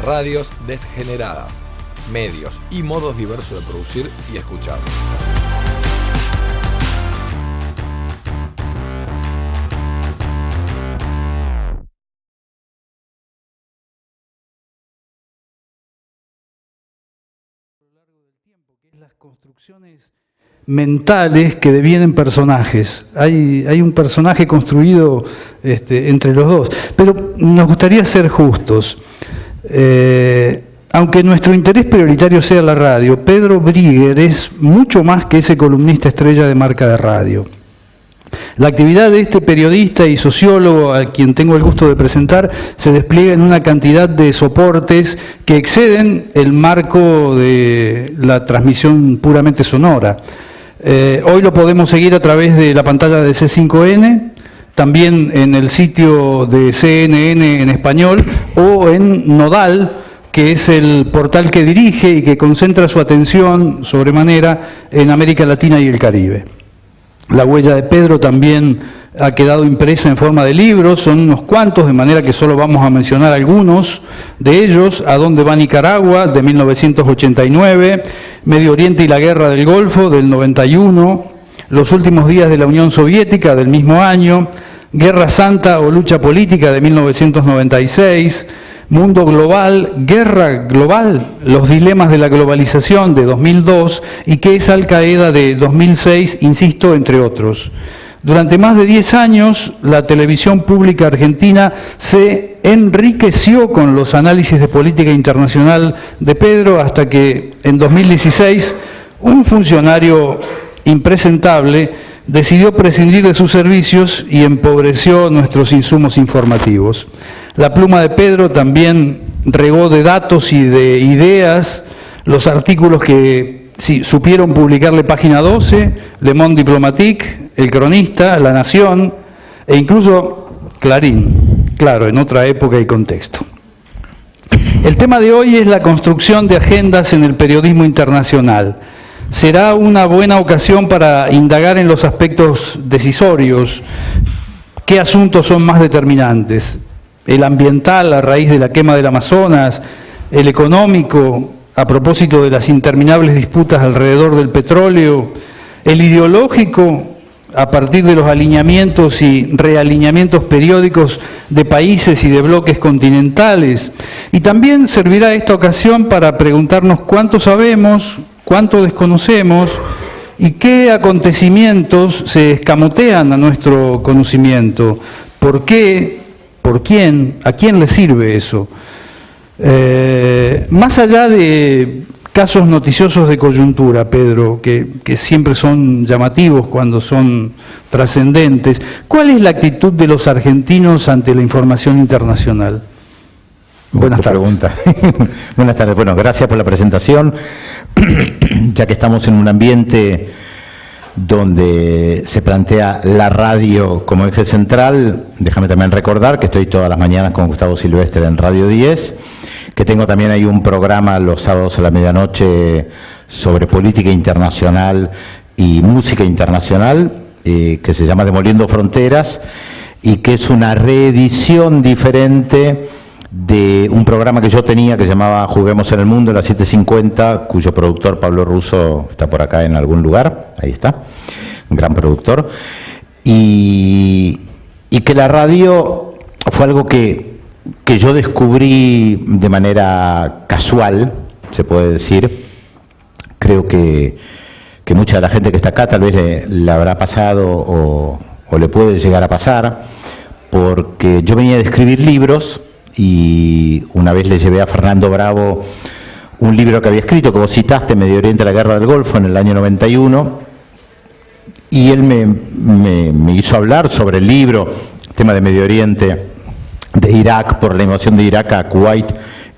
radios desgeneradas, medios y modos diversos de producir y escuchar. Las construcciones mentales que devienen personajes. Hay un personaje construido entre los dos. Pero nos gustaría ser justos. Aunque nuestro interés prioritario sea la radio, Pedro Brigger es mucho más que ese columnista estrella de Marca de Radio. La actividad de este periodista y sociólogo, a quien tengo el gusto de presentar, se despliega en una cantidad de soportes que exceden el marco de la transmisión puramente sonora. Hoy lo podemos seguir a través de la pantalla de C5N, también en el sitio de CNN en español o en Nodal, que es el portal que dirige y que concentra su atención sobremanera en América Latina y el Caribe. La huella de Pedro también ha quedado impresa en forma de libros, son unos cuantos, de manera que solo vamos a mencionar algunos de ellos: ¿A dónde va Nicaragua?, de 1989, Medio Oriente y la Guerra del Golfo, del 91, Los últimos días de la Unión Soviética, del mismo año, Guerra Santa o Lucha Política, de 1996, Mundo Global, Guerra Global, Los dilemas de la globalización, de 2002, y ¿Qué es Al Qaeda?, de 2006, insisto, entre otros. Durante más de 10 años, la televisión pública argentina se enriqueció con los análisis de política internacional de Pedro, hasta que en 2016 un funcionario impresentable decidió prescindir de sus servicios y empobreció nuestros insumos informativos. La pluma de Pedro también regó de datos y de ideas los artículos que supieron publicarle Página 12, Le Monde Diplomatique, El Cronista, La Nación e incluso Clarín, claro, en otra época y contexto. El tema de hoy es la construcción de agendas en el periodismo internacional. Será una buena ocasión para indagar en los aspectos decisorios. ¿Qué asuntos son más determinantes? El ambiental, a raíz de la quema del Amazonas; el económico, a propósito de las interminables disputas alrededor del petróleo; el ideológico, a partir de los alineamientos y realineamientos periódicos de países y de bloques continentales. Y también servirá esta ocasión para preguntarnos cuánto sabemos, cuánto desconocemos y qué acontecimientos se escamotean a nuestro conocimiento. ¿Por qué? ¿Por quién? ¿A quién le sirve eso? Más allá de casos noticiosos de coyuntura, Pedro, que siempre son llamativos cuando son trascendentes, ¿cuál es la actitud de los argentinos ante la información internacional? Buenas tardes. Pregunta. Buenas tardes. Bueno, gracias por la presentación. Ya que estamos en un ambiente donde se plantea la radio como eje central, déjame también recordar que estoy todas las mañanas con Gustavo Silvestre en Radio 10, que tengo también ahí un programa los sábados a la medianoche sobre política internacional y música internacional, que se llama Demoliendo Fronteras, y que es una reedición diferente de un programa que yo tenía que se llamaba Juguemos en el Mundo, en las 7:50, cuyo productor Pablo Russo está por acá en algún lugar, ahí está, un gran productor, y que la radio fue algo que yo descubrí de manera casual, se puede decir. Creo que mucha de la gente que está acá tal vez le habrá pasado o le puede llegar a pasar, porque yo venía de escribir libros y una vez le llevé a Fernando Bravo un libro que había escrito, que vos citaste, Medio Oriente, la Guerra del Golfo, en el año 91, y él me hizo hablar sobre el libro, el tema de Medio Oriente, de Irak, por la invasión de Irak a Kuwait,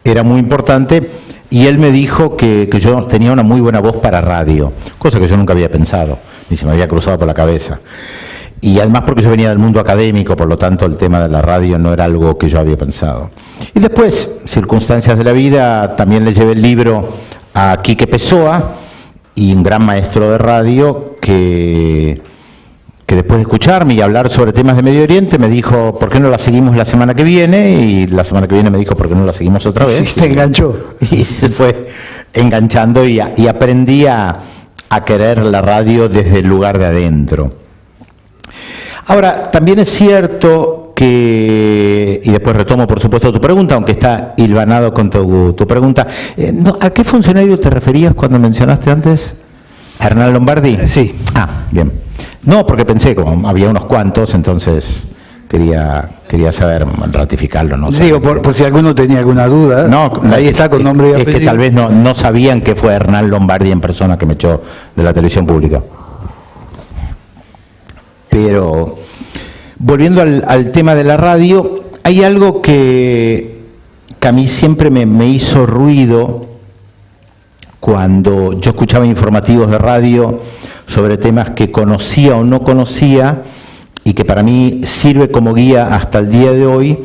era muy importante, y él me dijo que yo tenía una muy buena voz para radio, cosa que yo nunca había pensado, ni se me había cruzado por la cabeza. Y además porque yo venía del mundo académico, por lo tanto el tema de la radio no era algo que yo había pensado. Y después, circunstancias de la vida, también le llevé el libro a Quique Pessoa, y un gran maestro de radio que después de escucharme y hablar sobre temas de Medio Oriente me dijo, ¿por qué no la seguimos la semana que viene? Y la semana que viene me dijo, ¿por qué no la seguimos otra vez? Sí, te enganchó. Y se fue enganchando y aprendí a querer la radio desde el lugar de adentro. Ahora, también es cierto que, y después retomo por supuesto tu pregunta, aunque está hilvanado con tu pregunta, ¿a qué funcionario te referías cuando mencionaste antes? ¿A Hernán Lombardi? Sí. Ah, bien. No, porque pensé, como había unos cuantos, entonces quería saber, ratificarlo. ¿No? Digo, por si alguno tenía alguna duda, no, ahí está con nombre y apellido. Es que tal vez no sabían que fue Hernán Lombardi en persona que me echó de la televisión pública. Pero, volviendo al tema de la radio, hay algo que a mí siempre me hizo ruido cuando yo escuchaba informativos de radio sobre temas que conocía o no conocía y que para mí sirve como guía hasta el día de hoy,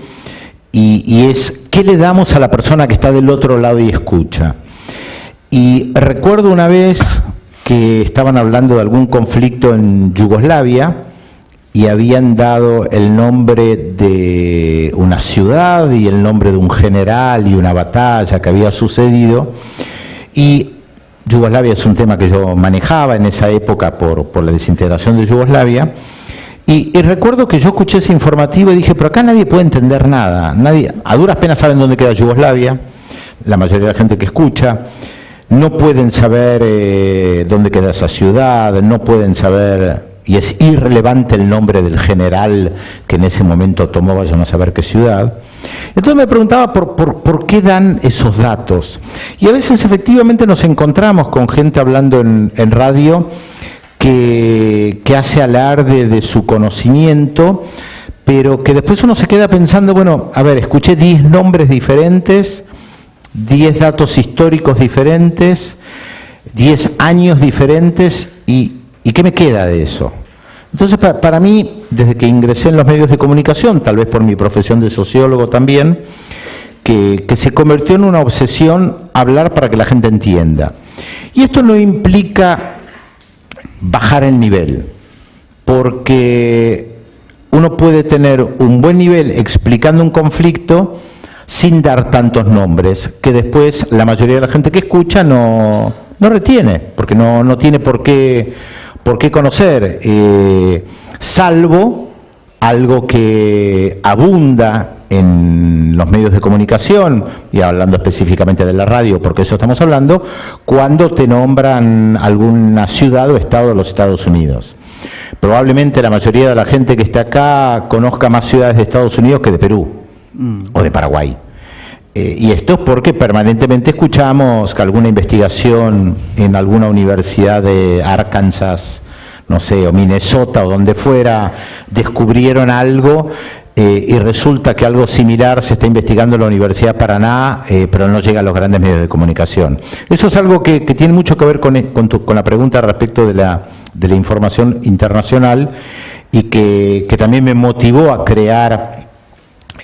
y es ¿qué le damos a la persona que está del otro lado y escucha? Y recuerdo una vez que estaban hablando de algún conflicto en Yugoslavia y habían dado el nombre de una ciudad y el nombre de un general y una batalla que había sucedido. Y Yugoslavia es un tema que yo manejaba en esa época por la desintegración de Yugoslavia, y recuerdo que yo escuché ese informativo y dije, pero acá nadie puede entender nada, nadie, a duras penas saben dónde queda Yugoslavia, la mayoría de la gente que escucha, no pueden saber dónde queda esa ciudad, no pueden saber, y es irrelevante el nombre del general que en ese momento tomó, vayan a saber qué ciudad. Entonces me preguntaba por qué dan esos datos. Y a veces efectivamente nos encontramos con gente hablando en radio que hace alarde de su conocimiento, pero que después uno se queda pensando, bueno, a ver, escuché 10 nombres diferentes, 10 datos históricos diferentes, 10 años diferentes, ¿y qué me queda de eso? Entonces, para mí, desde que ingresé en los medios de comunicación, tal vez por mi profesión de sociólogo también, que se convirtió en una obsesión hablar para que la gente entienda. Y esto no implica bajar el nivel, porque uno puede tener un buen nivel explicando un conflicto sin dar tantos nombres, que después la mayoría de la gente que escucha no retiene, porque no tiene por qué conocer, salvo algo que abunda en los medios de comunicación, y hablando específicamente de la radio, porque eso estamos hablando, cuando te nombran alguna ciudad o estado de los Estados Unidos. Probablemente la mayoría de la gente que está acá conozca más ciudades de Estados Unidos que de Perú o de Paraguay. Y esto es porque permanentemente escuchamos que alguna investigación en alguna universidad de Arkansas, no sé, o Minnesota o donde fuera, descubrieron algo y resulta que algo similar se está investigando en la Universidad de Paraná, pero no llega a los grandes medios de comunicación. Eso es algo que tiene mucho que ver con la pregunta respecto de la información internacional, y que también me motivó a crear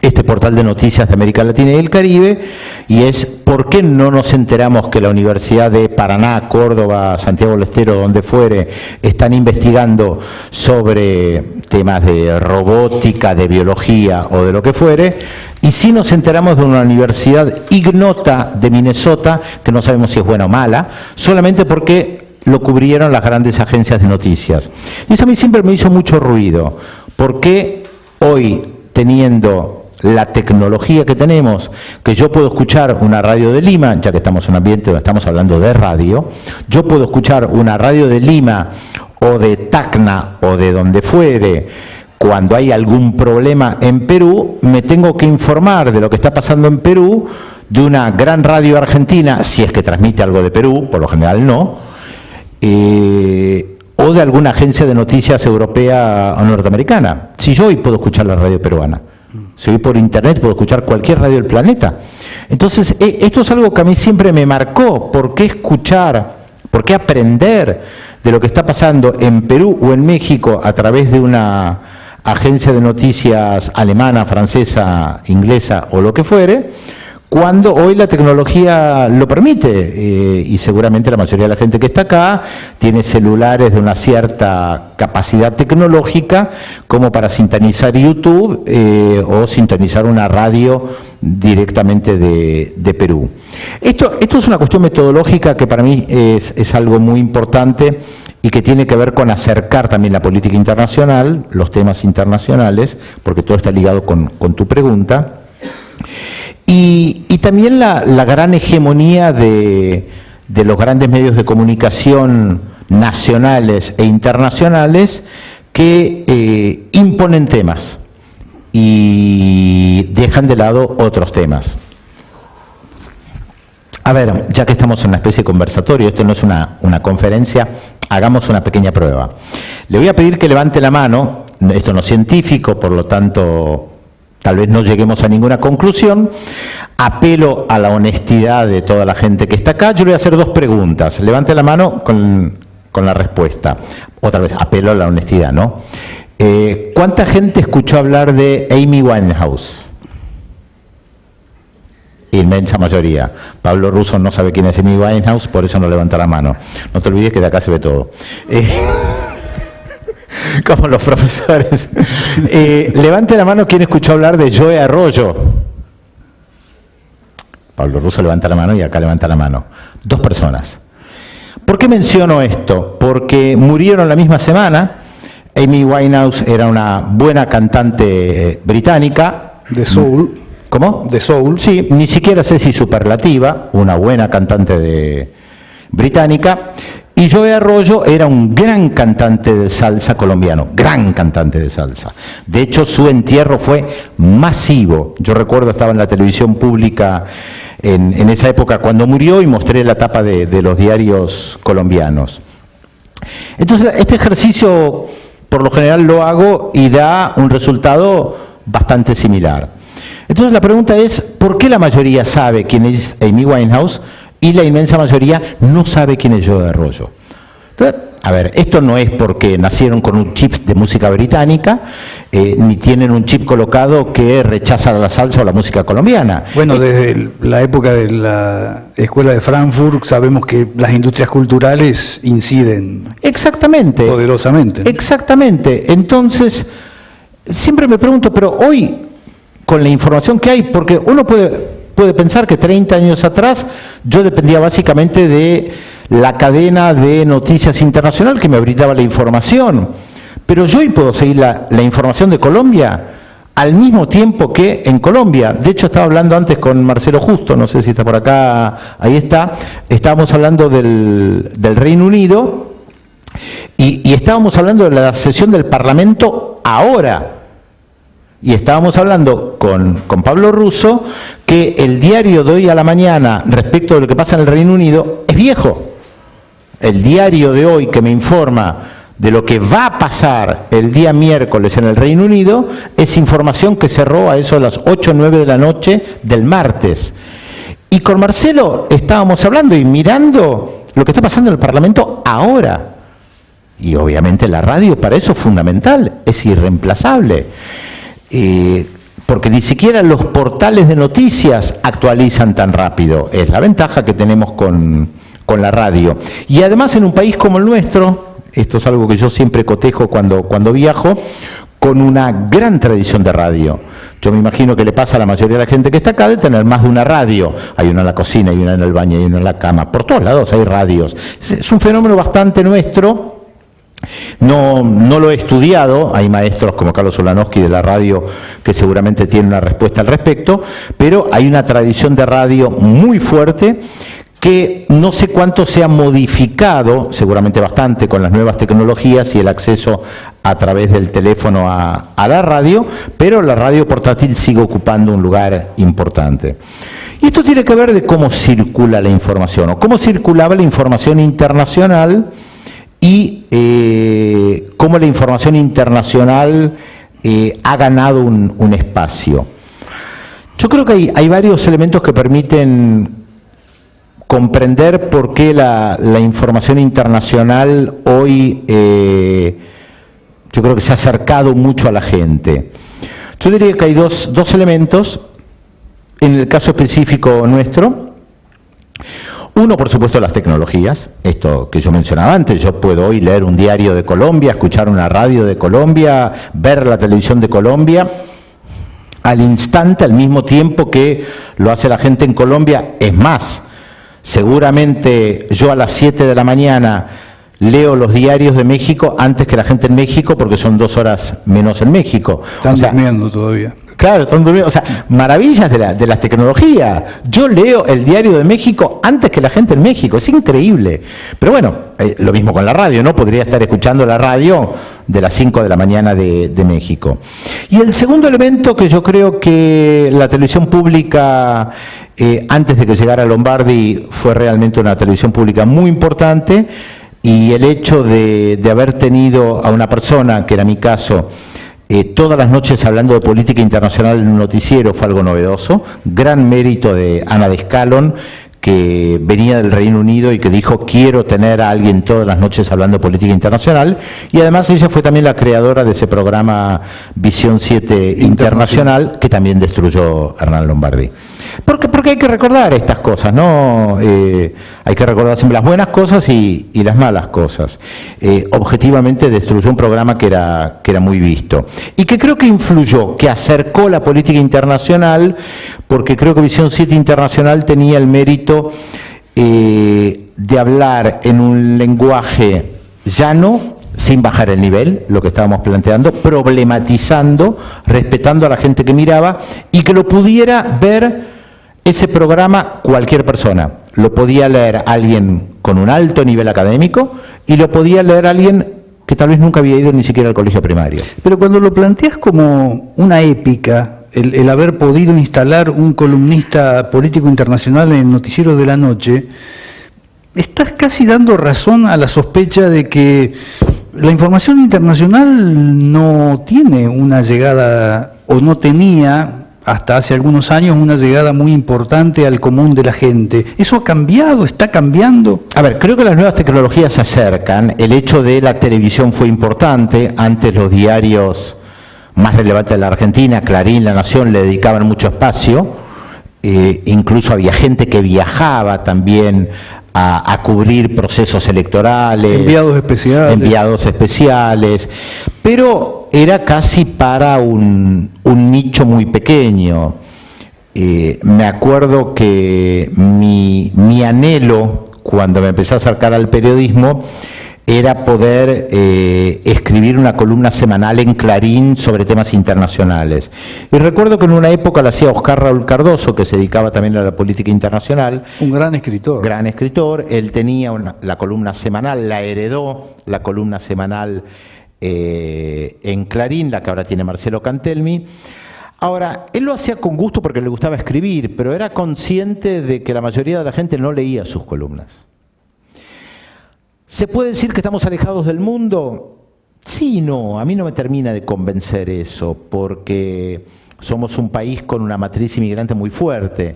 este portal de noticias de América Latina y el Caribe, y es ¿por qué no nos enteramos que la Universidad de Paraná, Córdoba, Santiago del Estero, donde fuere, están investigando sobre temas de robótica, de biología o de lo que fuere, y sí nos enteramos de una universidad ignota de Minnesota, que no sabemos si es buena o mala, solamente porque lo cubrieron las grandes agencias de noticias? Y eso a mí siempre me hizo mucho ruido. ¿Por qué hoy, teniendo la tecnología que tenemos, que yo puedo escuchar una radio de Lima, ya que estamos en un ambiente donde estamos hablando de radio, yo puedo escuchar una radio de Lima o de Tacna o de donde fuere, cuando hay algún problema en Perú, me tengo que informar de lo que está pasando en Perú, de una gran radio argentina, si es que transmite algo de Perú, por lo general no, o de alguna agencia de noticias europea o norteamericana. Si yo hoy puedo escuchar la radio peruana, si hoy por internet puedo escuchar cualquier radio del planeta. Entonces, esto es algo que a mí siempre me marcó. ¿Por qué escuchar, por qué aprender de lo que está pasando en Perú o en México a través de una agencia de noticias alemana, francesa, inglesa o lo que fuere, cuando hoy la tecnología lo permite, y seguramente la mayoría de la gente que está acá tiene celulares de una cierta capacidad tecnológica como para sintonizar YouTube o sintonizar una radio directamente de Perú. Esto es una cuestión metodológica que para mí es algo muy importante y que tiene que ver con acercar también la política internacional, los temas internacionales, porque todo está ligado con tu pregunta. Y también la gran hegemonía de los grandes medios de comunicación nacionales e internacionales que imponen temas y dejan de lado otros temas. A ver, ya que estamos en una especie de conversatorio, esto no es una conferencia, hagamos una pequeña prueba. Le voy a pedir que levante la mano, esto no es científico, por lo tanto tal vez no lleguemos a ninguna conclusión. Apelo a la honestidad de toda la gente que está acá. Yo le voy a hacer dos preguntas. Levante la mano con la respuesta. Otra vez, apelo a la honestidad, ¿no? ¿Cuánta gente escuchó hablar de Amy Winehouse? Inmensa mayoría. Pablo Russo no sabe quién es Amy Winehouse, por eso no levanta la mano. No te olvides que de acá se ve todo. Como los profesores. Levante la mano quien escuchó hablar de Joe Arroyo. Pablo Russo levanta la mano y acá levanta la mano. Dos personas. ¿Por qué menciono esto? Porque murieron la misma semana. Amy Winehouse era una buena cantante británica. De soul. ¿Cómo? De soul. Sí, ni siquiera sé si superlativa, una buena cantante británica. Y Joe Arroyo era un gran cantante de salsa colombiano, gran cantante de salsa. De hecho, su entierro fue masivo. Yo recuerdo, estaba en la televisión pública en esa época cuando murió y mostré la tapa de los diarios colombianos. Entonces, este ejercicio por lo general lo hago y da un resultado bastante similar. Entonces, la pregunta es, ¿por qué la mayoría sabe quién es Amy Winehouse y la inmensa mayoría no sabe quién es Joe Arroyo? Entonces, a ver, esto no es porque nacieron con un chip de música británica, ni tienen un chip colocado que rechaza la salsa o la música colombiana. Bueno, desde la época de la Escuela de Frankfurt sabemos que las industrias culturales inciden exactamente poderosamente, ¿no? Exactamente. Entonces, siempre me pregunto, pero hoy, con la información que hay, porque uno puede pensar que 30 años atrás yo dependía básicamente de la cadena de noticias internacional que me brindaba la información, pero yo hoy puedo seguir la información de Colombia al mismo tiempo que en Colombia. De hecho, estaba hablando antes con Marcelo Justo, no sé si está por acá, ahí está, estábamos hablando del Reino Unido y estábamos hablando de la sesión del Parlamento ahora. Y estábamos hablando con Pablo Russo que el diario de hoy a la mañana respecto de lo que pasa en el Reino Unido es viejo. El diario de hoy que me informa de lo que va a pasar el día miércoles en el Reino Unido es información que cerró a eso de las 8 o 9 de la noche del martes. Y con Marcelo estábamos hablando y mirando lo que está pasando en el Parlamento ahora. Y obviamente la radio para eso es fundamental, es irreemplazable. Porque ni siquiera los portales de noticias actualizan tan rápido. Es la ventaja que tenemos con la radio. Y además en un país como el nuestro, esto es algo que yo siempre cotejo cuando viajo, con una gran tradición de radio. Yo me imagino que le pasa a la mayoría de la gente que está acá de tener más de una radio. Hay una en la cocina, hay una en el baño, hay una en la cama. Por todos lados hay radios. Es un fenómeno bastante nuestro. No lo he estudiado, hay maestros como Carlos Solanowski de la radio que seguramente tienen una respuesta al respecto, pero hay una tradición de radio muy fuerte que no sé cuánto se ha modificado, seguramente bastante con las nuevas tecnologías y el acceso a través del teléfono a la radio, pero la radio portátil sigue ocupando un lugar importante. Y esto tiene que ver de cómo circula la información, o cómo circulaba la información internacional y cómo la información internacional ha ganado un espacio. Yo creo que hay varios elementos que permiten comprender por qué la información internacional hoy yo creo que se ha acercado mucho a la gente. Yo diría que hay dos elementos. En el caso específico nuestro, uno, por supuesto, las tecnologías, esto que yo mencionaba antes. Yo puedo hoy leer un diario de Colombia, escuchar una radio de Colombia, ver la televisión de Colombia, al instante, al mismo tiempo que lo hace la gente en Colombia. Es más, seguramente yo a las 7 de la mañana leo los diarios de México antes que la gente en México, porque son 2 horas menos en México. Están durmiendo todavía. Claro, están durmiendo. O sea, maravillas de las tecnologías. Yo leo el diario de México antes que la gente en México. Es increíble. Pero bueno, lo mismo con la radio, ¿no? Podría estar escuchando la radio de las 5 de la mañana de México. Y el segundo elemento que yo creo que la televisión pública, antes de que llegara Lombardi, fue realmente una televisión pública muy importante, y el hecho de haber tenido a una persona, que era mi caso, todas las noches hablando de política internacional en un noticiero, fue algo novedoso. Gran mérito de Ana de Escalón, que venía del Reino Unido y que dijo: quiero tener a alguien todas las noches hablando de política internacional. Y además ella fue también la creadora de ese programa Visión 7 Internacional, que también destruyó Hernán Lombardi. Porque hay que recordar estas cosas, ¿no? Hay que recordar siempre las buenas cosas y las malas cosas. Objetivamente destruyó un programa que era muy visto. Y que creo que influyó, que acercó la política internacional, porque creo que Visión 7 Internacional tenía el mérito de hablar en un lenguaje llano, sin bajar el nivel, lo que estábamos planteando, problematizando, respetando a la gente que miraba, y que lo pudiera ver ese programa cualquier persona. Lo podía leer alguien con un alto nivel académico y lo podía leer alguien que tal vez nunca había ido ni siquiera al colegio primario. Pero cuando lo planteas como una épica, el haber podido instalar un columnista político internacional en el noticiero de la noche, estás casi dando razón a la sospecha de que la información internacional no tiene una llegada, o no tenía hasta hace algunos años, una llegada muy importante al común de la gente. ¿Eso ha cambiado? ¿Está cambiando? A ver, creo que las nuevas tecnologías se acercan. El hecho de la televisión fue importante. Antes los diarios más relevantes de la Argentina, Clarín, La Nación, le dedicaban mucho espacio. Incluso había gente que viajaba también a cubrir procesos electorales. Enviados especiales. Pero era casi para un nicho muy pequeño. Me acuerdo que mi anhelo, cuando me empecé a acercar al periodismo, era poder escribir una columna semanal en Clarín sobre temas internacionales. Y recuerdo que en una época la hacía Oscar Raúl Cardoso, que se dedicaba también a la política internacional. Un gran escritor. Gran escritor. Él tenía la columna semanal, la heredó, la columna semanal en Clarín, la que ahora tiene Marcelo Cantelmi. Ahora, él lo hacía con gusto porque le gustaba escribir, pero era consciente de que la mayoría de la gente no leía sus columnas. ¿Se puede decir que estamos alejados del mundo? Sí y no, a mí no me termina de convencer eso, porque somos un país con una matriz inmigrante muy fuerte.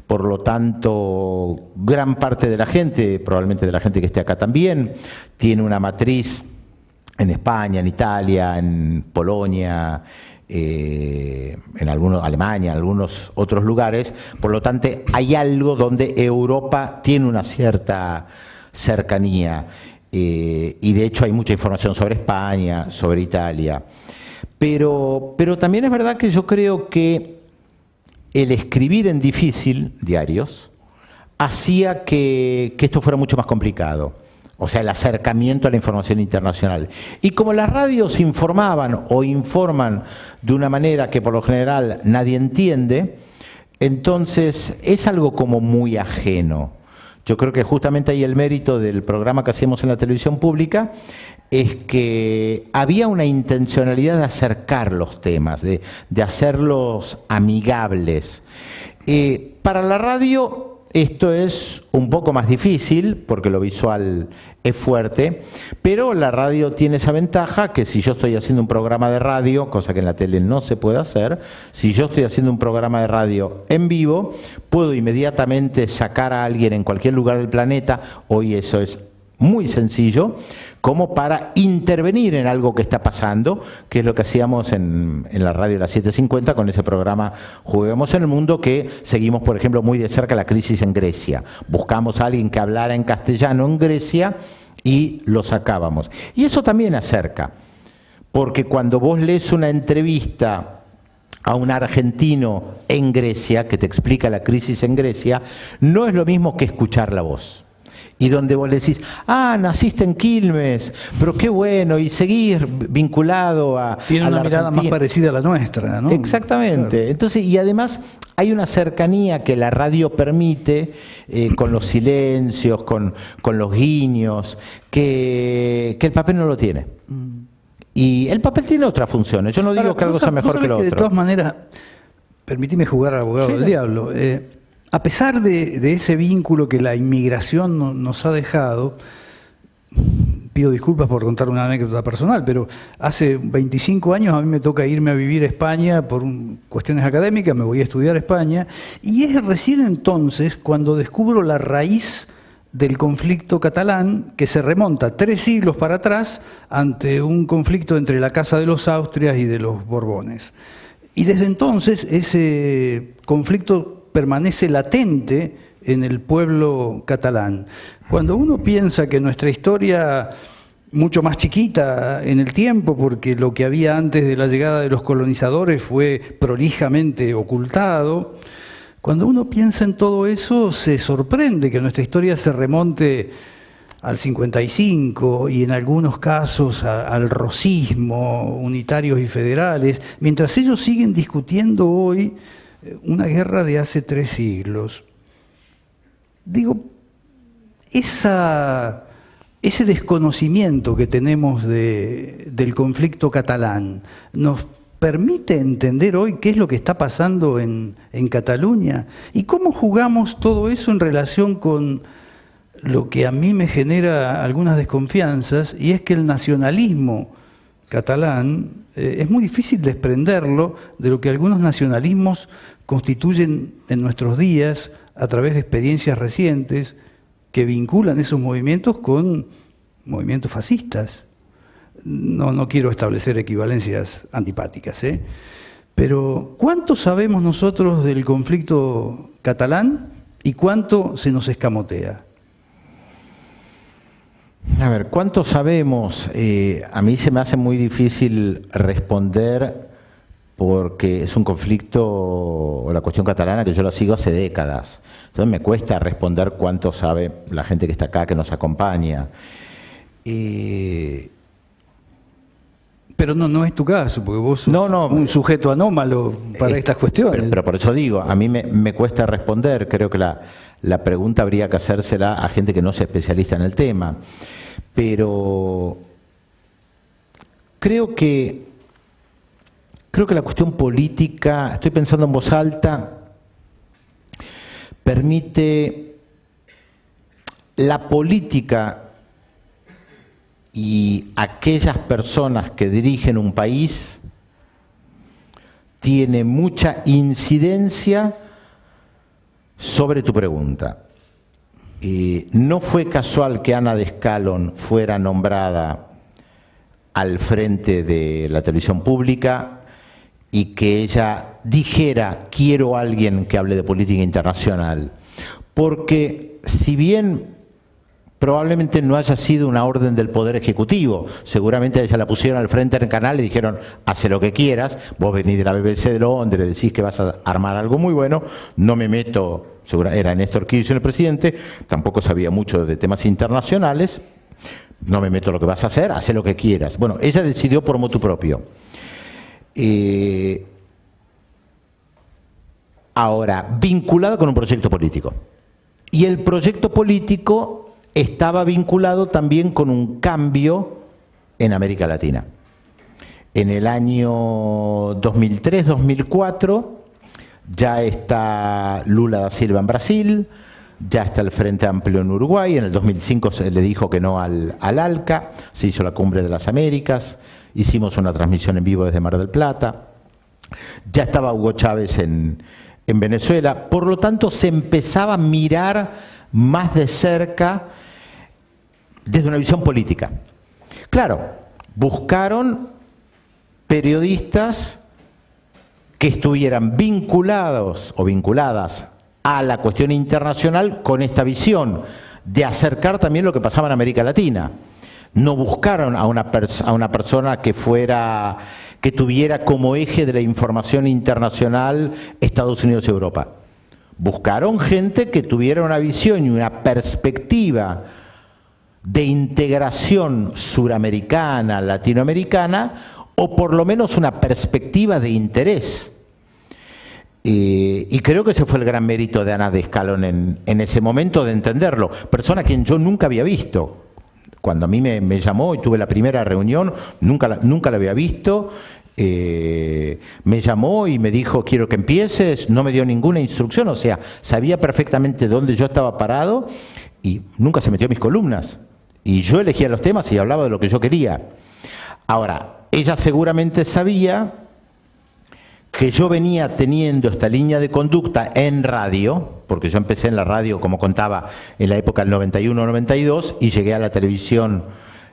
Por lo tanto, gran parte de la gente, probablemente de la gente que esté acá también, tiene una matriz en España, en Italia, en Polonia, en Alemania, en algunos otros lugares. Por lo tanto, hay algo donde Europa tiene una cierta cercanía, y de hecho hay mucha información sobre España, sobre Italia. Pero también es verdad que yo creo que el escribir en difícil, diarios, hacía que esto fuera mucho más complicado. O sea, el acercamiento a la información internacional. Y como las radios informaban o informan de una manera que por lo general nadie entiende, entonces es algo como muy ajeno. Yo creo que justamente ahí el mérito del programa que hacíamos en la televisión pública es que había una intencionalidad de acercar los temas, de hacerlos amigables. Para la radio esto es un poco más difícil porque lo visual es fuerte, pero la radio tiene esa ventaja que si yo estoy haciendo un programa de radio, cosa que en la tele no se puede hacer, si yo estoy haciendo un programa de radio en vivo, puedo inmediatamente sacar a alguien en cualquier lugar del planeta. Hoy eso es muy sencillo, como para intervenir en algo que está pasando, que es lo que hacíamos en la radio de las 7:50 con ese programa Juguemos en el Mundo, que seguimos, por ejemplo, muy de cerca la crisis en Grecia. Buscamos a alguien que hablara en castellano en Grecia y lo sacábamos. Y eso también acerca, porque cuando vos lees una entrevista a un argentino en Grecia, que te explica la crisis en Grecia, no es lo mismo que escuchar la voz. Y donde vos le decís, naciste en Quilmes, pero qué bueno, y seguir vinculado a... Tiene una mirada más parecida a la nuestra, ¿no? Exactamente. Claro. Entonces, y además hay una cercanía que la radio permite, con los silencios, con los guiños, que el papel no lo tiene. Y el papel tiene otras funciones. Yo no digo que algo sea mejor que lo otro. De todas maneras, permitime jugar al abogado del diablo. A pesar de ese vínculo que la inmigración nos ha dejado, pido disculpas por contar una anécdota personal, pero hace 25 años a mí me toca irme a vivir a España por cuestiones académicas, me voy a estudiar a España, y es recién entonces cuando descubro la raíz del conflicto catalán, que se remonta 3 siglos para atrás ante un conflicto entre la Casa de los Austrias y de los Borbones. Y desde entonces ese conflicto permanece latente en el pueblo catalán. Cuando uno piensa que nuestra historia, mucho más chiquita en el tiempo, porque lo que había antes de la llegada de los colonizadores fue prolijamente ocultado, cuando uno piensa en todo eso, se sorprende que nuestra historia se remonte al 55 y en algunos casos al rosismo, unitarios y federales, mientras ellos siguen discutiendo hoy una guerra de hace 3 siglos. Digo, ese desconocimiento que tenemos del conflicto catalán nos permite entender hoy qué es lo que está pasando en Cataluña y cómo jugamos todo eso en relación con lo que a mí me genera algunas desconfianzas, y es que el nacionalismo catalán es muy difícil desprenderlo de lo que algunos nacionalismos constituyen en nuestros días a través de experiencias recientes que vinculan esos movimientos con movimientos fascistas. No quiero establecer equivalencias antipáticas, pero ¿cuánto sabemos nosotros del conflicto catalán y cuánto se nos escamotea? A ver, ¿cuánto sabemos? A mí se me hace muy difícil responder porque es un conflicto, o la cuestión catalana, que yo la sigo hace décadas. Entonces me cuesta responder cuánto sabe la gente que está acá, que nos acompaña. Pero no es tu caso, porque vos sos un sujeto anómalo para estas cuestiones. Pero por eso digo, a mí me cuesta responder. Creo que la pregunta habría que hacérsela a gente que no sea especialista en el tema. Pero creo que la cuestión política, estoy pensando en voz alta, permite la política y aquellas personas que dirigen un país tiene mucha incidencia sobre tu pregunta. No fue casual que Ana de Escalón fuera nombrada al frente de la televisión pública y que ella dijera, quiero a alguien que hable de política internacional, porque si bien probablemente no haya sido una orden del Poder Ejecutivo, seguramente a ella la pusieron al frente del canal y dijeron, hace lo que quieras, vos venís de la BBC de Londres, decís que vas a armar algo muy bueno, no me meto, era Néstor Kirchner el presidente, tampoco sabía mucho de temas internacionales, no me meto lo que vas a hacer, hace lo que quieras. Bueno, ella decidió por motu propio. Ahora, vinculado con un proyecto político. Y el proyecto político estaba vinculado también con un cambio en América Latina. En el año 2003-2004 ya está Lula da Silva en Brasil, ya está el Frente Amplio en Uruguay, en el 2005 se le dijo que no al ALCA, se hizo la Cumbre de las Américas, hicimos una transmisión en vivo desde Mar del Plata, ya estaba Hugo Chávez en Venezuela, por lo tanto se empezaba a mirar más de cerca desde una visión política. Claro, buscaron periodistas que estuvieran vinculados o vinculadas a la cuestión internacional con esta visión de acercar también lo que pasaba en América Latina. No buscaron a una persona que tuviera como eje de la información internacional Estados Unidos y Europa. Buscaron gente que tuviera una visión y una perspectiva de integración suramericana, latinoamericana, o por lo menos una perspectiva de interés. Y creo que ese fue el gran mérito de Ana de Escalón en ese momento de entenderlo. Persona a quien yo nunca había visto. Cuando a mí me llamó y tuve la primera reunión, nunca la había visto. Me llamó y me dijo, quiero que empieces. No me dio ninguna instrucción, o sea, sabía perfectamente dónde yo estaba parado y nunca se metió en mis columnas. Y yo elegía los temas y hablaba de lo que yo quería. Ahora, ella seguramente sabía que yo venía teniendo esta línea de conducta en radio, porque yo empecé en la radio, como contaba, en la época del 91-92, y llegué a la televisión,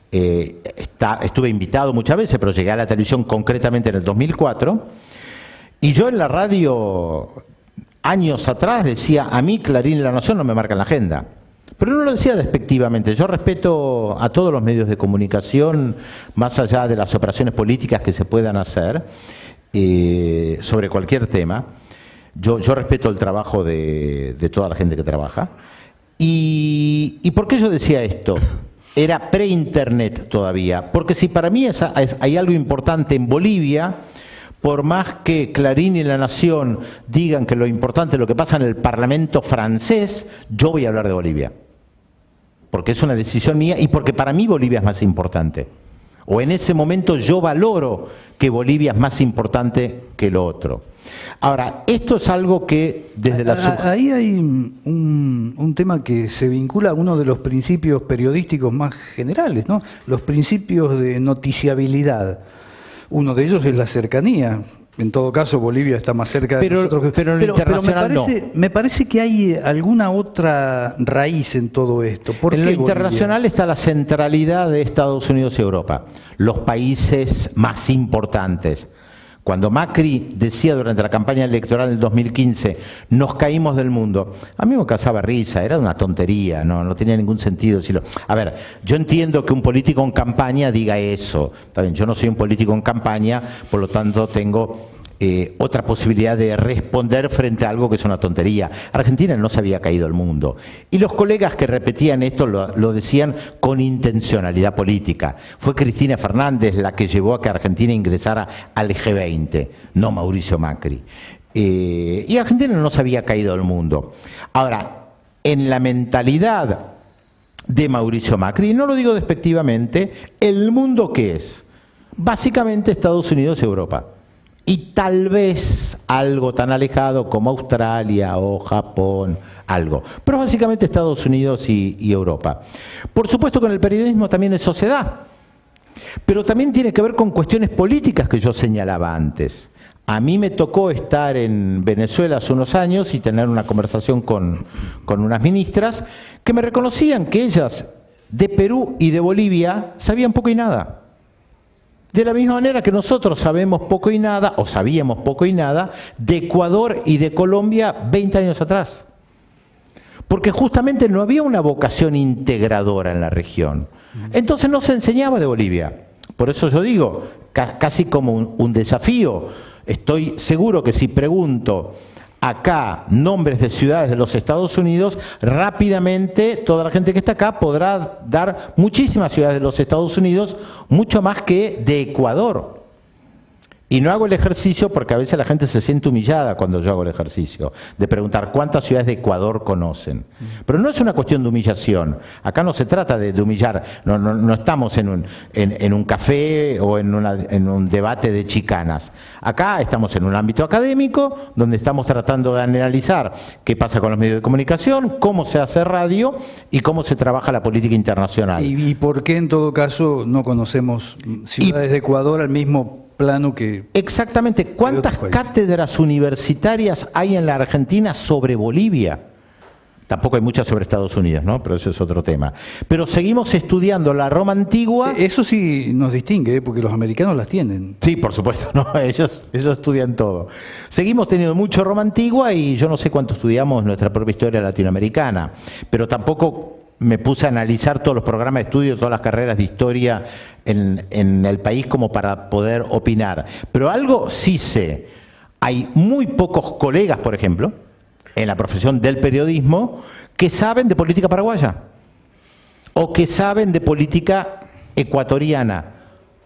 estuve invitado muchas veces, pero llegué a la televisión concretamente en el 2004, y yo en la radio, años atrás, decía, a mí Clarín y La Nación no me marcan la agenda. Pero no lo decía despectivamente. Yo respeto a todos los medios de comunicación, más allá de las operaciones políticas que se puedan hacer, sobre cualquier tema. Yo respeto el trabajo de toda la gente que trabaja. ¿Y por qué yo decía esto? Era pre-internet todavía. Porque si para mí hay algo importante en Bolivia, por más que Clarín y La Nación digan que lo importante es lo que pasa en el Parlamento francés, yo voy a hablar de Bolivia. Porque es una decisión mía y porque para mí Bolivia es más importante. O en ese momento yo valoro que Bolivia es más importante que lo otro. Ahora, esto es algo que desde la... Ahí hay un tema que se vincula a uno de los principios periodísticos más generales, ¿no? Los principios de noticiabilidad. Uno de ellos es la cercanía. En todo caso, Bolivia está más cerca de nosotros. Pero en lo internacional me parece que hay alguna otra raíz en todo esto. ¿Por en qué lo internacional Bolivia? está la centralidad de Estados Unidos y Europa, los países más importantes. Cuando Macri decía durante la campaña electoral del 2015, nos caímos del mundo, a mí me causaba risa, era una tontería, no tenía ningún sentido decirlo. A ver, yo entiendo que un político en campaña diga eso, está bien, yo no soy un político en campaña, por lo tanto tengo otra posibilidad de responder frente a algo que es una tontería. Argentina no se había caído el mundo. Y los colegas que repetían esto lo decían con intencionalidad política. Fue Cristina Fernández la que llevó a que Argentina ingresara al G20, no Mauricio Macri. Y Argentina no se había caído el mundo. Ahora, en la mentalidad de Mauricio Macri, y no lo digo despectivamente, ¿el mundo qué es? Básicamente Estados Unidos y Europa. Y tal vez algo tan alejado como Australia o Japón, algo. Pero básicamente Estados Unidos y Europa. Por supuesto que en el periodismo también es sociedad, pero también tiene que ver con cuestiones políticas que yo señalaba antes. A mí me tocó estar en Venezuela hace unos años y tener una conversación con unas ministras que me reconocían que ellas de Perú y de Bolivia sabían poco y nada. De la misma manera que nosotros sabemos poco y nada, o sabíamos poco y nada, de Ecuador y de Colombia 20 años atrás. Porque justamente no había una vocación integradora en la región. Entonces no se enseñaba de Bolivia. Por eso yo digo, casi como un desafío. Estoy seguro que si pregunto acá nombres de ciudades de los Estados Unidos, rápidamente toda la gente que está acá podrá dar muchísimas ciudades de los Estados Unidos, mucho más que de Ecuador. Y no hago el ejercicio porque a veces la gente se siente humillada cuando yo hago el ejercicio, de preguntar cuántas ciudades de Ecuador conocen. Pero no es una cuestión de humillación. Acá no se trata de humillar. No estamos en un café o en un debate de chicanas. Acá estamos en un ámbito académico donde estamos tratando de analizar qué pasa con los medios de comunicación, cómo se hace radio y cómo se trabaja la política internacional. ¿Y por qué en todo caso no conocemos ciudades de Ecuador al mismo plano que... Exactamente. ¿Cuántas cátedras universitarias hay en la Argentina sobre Bolivia? Tampoco hay muchas sobre Estados Unidos, ¿no? Pero eso es otro tema. Pero seguimos estudiando la Roma antigua. Eso sí nos distingue, porque los americanos las tienen. Sí, por supuesto, ¿no? Ellos estudian todo. Seguimos teniendo mucho Roma antigua y yo no sé cuánto estudiamos nuestra propia historia latinoamericana, pero tampoco me puse a analizar todos los programas de estudio, todas las carreras de historia en el país como para poder opinar. Pero algo sí sé, hay muy pocos colegas, por ejemplo, en la profesión del periodismo, que saben de política paraguaya, o que saben de política ecuatoriana,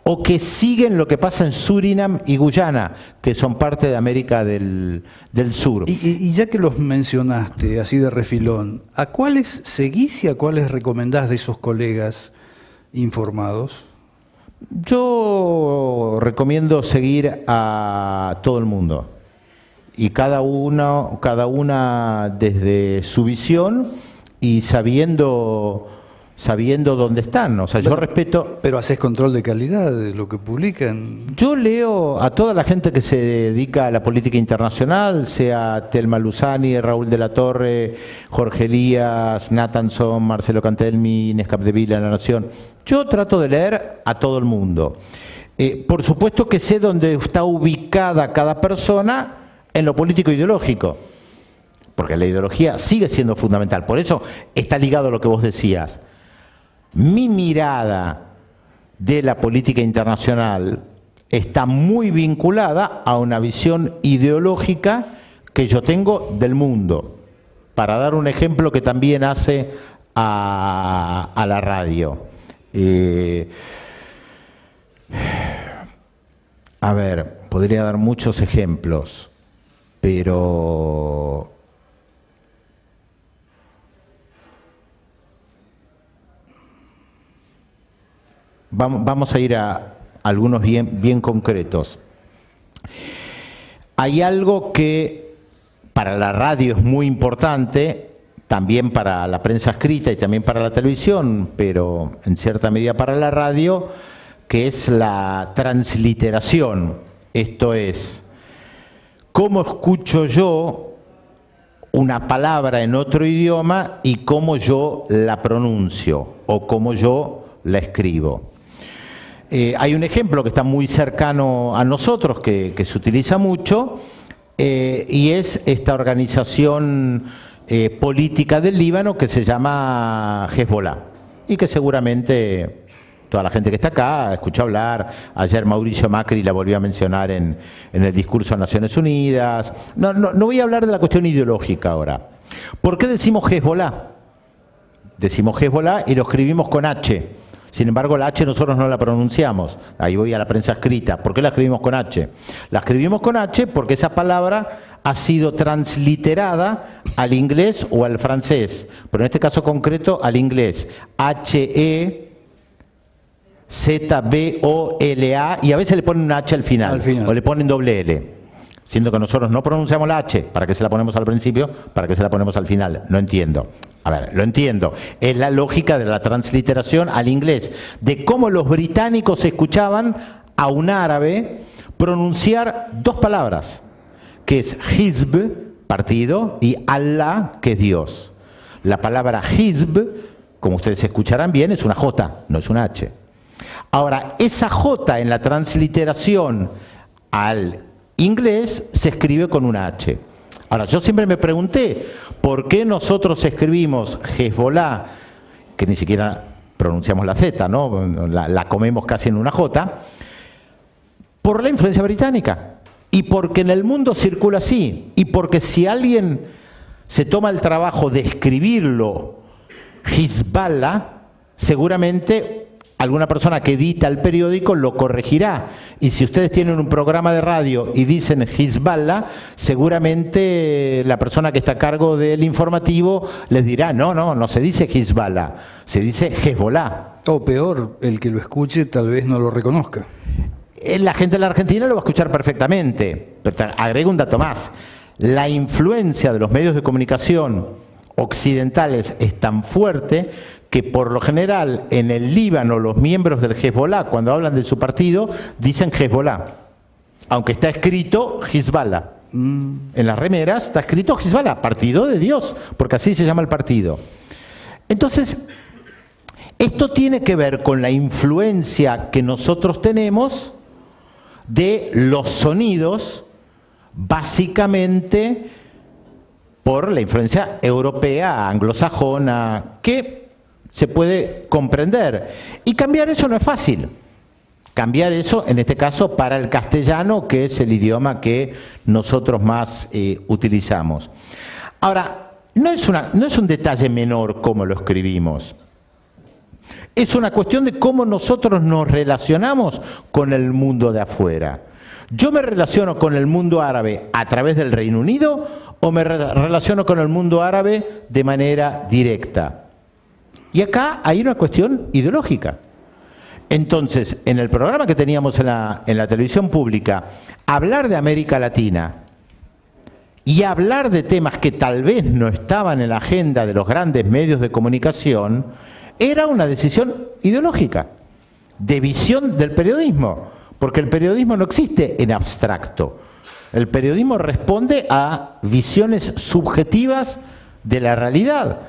o que siguen lo que pasa en Surinam y Guyana, que son parte de América del Sur. Y ya que los mencionaste así de refilón, ¿a cuáles seguís y a cuáles recomendás de esos colegas informados? Yo recomiendo seguir a todo el mundo. Y cada una desde su visión y sabiendo dónde están. O sea, yo respeto... Pero haces control de calidad de lo que publican. Yo leo a toda la gente que se dedica a la política internacional, sea Telma Luzani, Raúl de la Torre, Jorge Elías, Nathanson, Marcelo Cantelmi, Inés Capdevila, La Nación. Yo trato de leer a todo el mundo. Por supuesto que sé dónde está ubicada cada persona en lo político ideológico, porque la ideología sigue siendo fundamental. Por eso está ligado a lo que vos decías. Mi mirada de la política internacional está muy vinculada a una visión ideológica que yo tengo del mundo. Para dar un ejemplo que también hace a la radio. A ver, podría dar muchos ejemplos, pero vamos a ir a algunos bien concretos. Hay algo que para la radio es muy importante, también para la prensa escrita y también para la televisión, pero en cierta medida para la radio, que es la transliteración. Esto es, cómo escucho yo una palabra en otro idioma y cómo yo la pronuncio o cómo yo la escribo. Hay un ejemplo que está muy cercano a nosotros, que se utiliza mucho, y es esta organización política del Líbano que se llama Hezbollah, y que seguramente toda la gente que está acá escuchó hablar. Ayer Mauricio Macri la volvió a mencionar en el discurso a Naciones Unidas. No voy a hablar de la cuestión ideológica ahora. ¿Por qué decimos Hezbollah? Decimos Hezbollah y lo escribimos con H. Sin embargo, la H nosotros no la pronunciamos. Ahí voy a la prensa escrita. ¿Por qué la escribimos con H? La escribimos con H porque esa palabra ha sido transliterada al inglés o al francés, pero en este caso concreto al inglés. H-E-Z-B-O-L-A, y a veces le ponen una H al final, o le ponen doble L. Siendo que nosotros no pronunciamos la H, ¿para qué se la ponemos al principio? ¿Para qué se la ponemos al final? No entiendo. A ver, lo entiendo. Es la lógica de la transliteración al inglés, de cómo los británicos escuchaban a un árabe pronunciar dos palabras, que es Hizb, partido, y Allah, que es Dios. La palabra Hizb, como ustedes escucharán bien, es una J, no es una H. Ahora, esa J en la transliteración al inglés se escribe con una H. Ahora, yo siempre me pregunté, ¿por qué nosotros escribimos Hezbollah, que ni siquiera pronunciamos la Z, ¿no? La comemos casi en una J? Por la influencia británica. Y porque en el mundo circula así. Y porque si alguien se toma el trabajo de escribirlo Hizballah, seguramente alguna persona que edita el periódico lo corregirá. Y si ustedes tienen un programa de radio y dicen Hizballah, seguramente la persona que está a cargo del informativo les dirá, no se dice Hizballah, se dice Hezbollah. O peor, el que lo escuche tal vez no lo reconozca. La gente de la Argentina lo va a escuchar perfectamente. Pero agrego un dato más. La influencia de los medios de comunicación occidentales es tan fuerte que por lo general en el Líbano los miembros del Hezbollah, cuando hablan de su partido, dicen Hezbollah, aunque está escrito Hizballah. En las remeras está escrito Hezbollah, partido de Dios, porque así se llama el partido. Entonces, esto tiene que ver con la influencia que nosotros tenemos de los sonidos, básicamente por la influencia europea, anglosajona, que se puede comprender. Y cambiar eso no es fácil. Cambiar eso, en este caso, para el castellano, que es el idioma que nosotros más utilizamos. Ahora, no es un detalle menor cómo lo escribimos. Es una cuestión de cómo nosotros nos relacionamos con el mundo de afuera. ¿Yo me relaciono con el mundo árabe a través del Reino Unido o me relaciono con el mundo árabe de manera directa? Y acá hay una cuestión ideológica. Entonces, en el programa que teníamos en la televisión pública, hablar de América Latina y hablar de temas que tal vez no estaban en la agenda de los grandes medios de comunicación era una decisión ideológica, de visión del periodismo, porque el periodismo no existe en abstracto. El periodismo responde a visiones subjetivas de la realidad.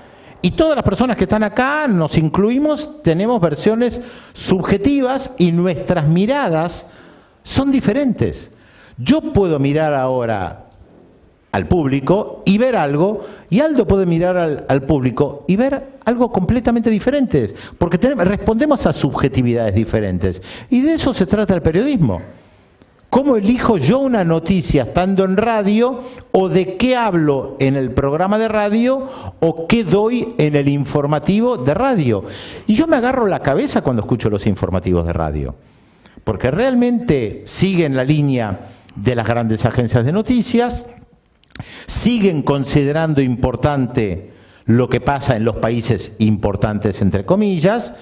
Y todas las personas que están acá, nos incluimos, tenemos versiones subjetivas y nuestras miradas son diferentes. Yo puedo mirar ahora al público y ver algo, y Aldo puede mirar al público y ver algo completamente diferente, porque respondemos a subjetividades diferentes. Y de eso se trata el periodismo. ¿Cómo elijo yo una noticia estando en radio, o de qué hablo en el programa de radio, o qué doy en el informativo de radio? Y yo me agarro la cabeza cuando escucho los informativos de radio, porque realmente siguen la línea de las grandes agencias de noticias, siguen considerando importante lo que pasa en los países importantes, entre comillas.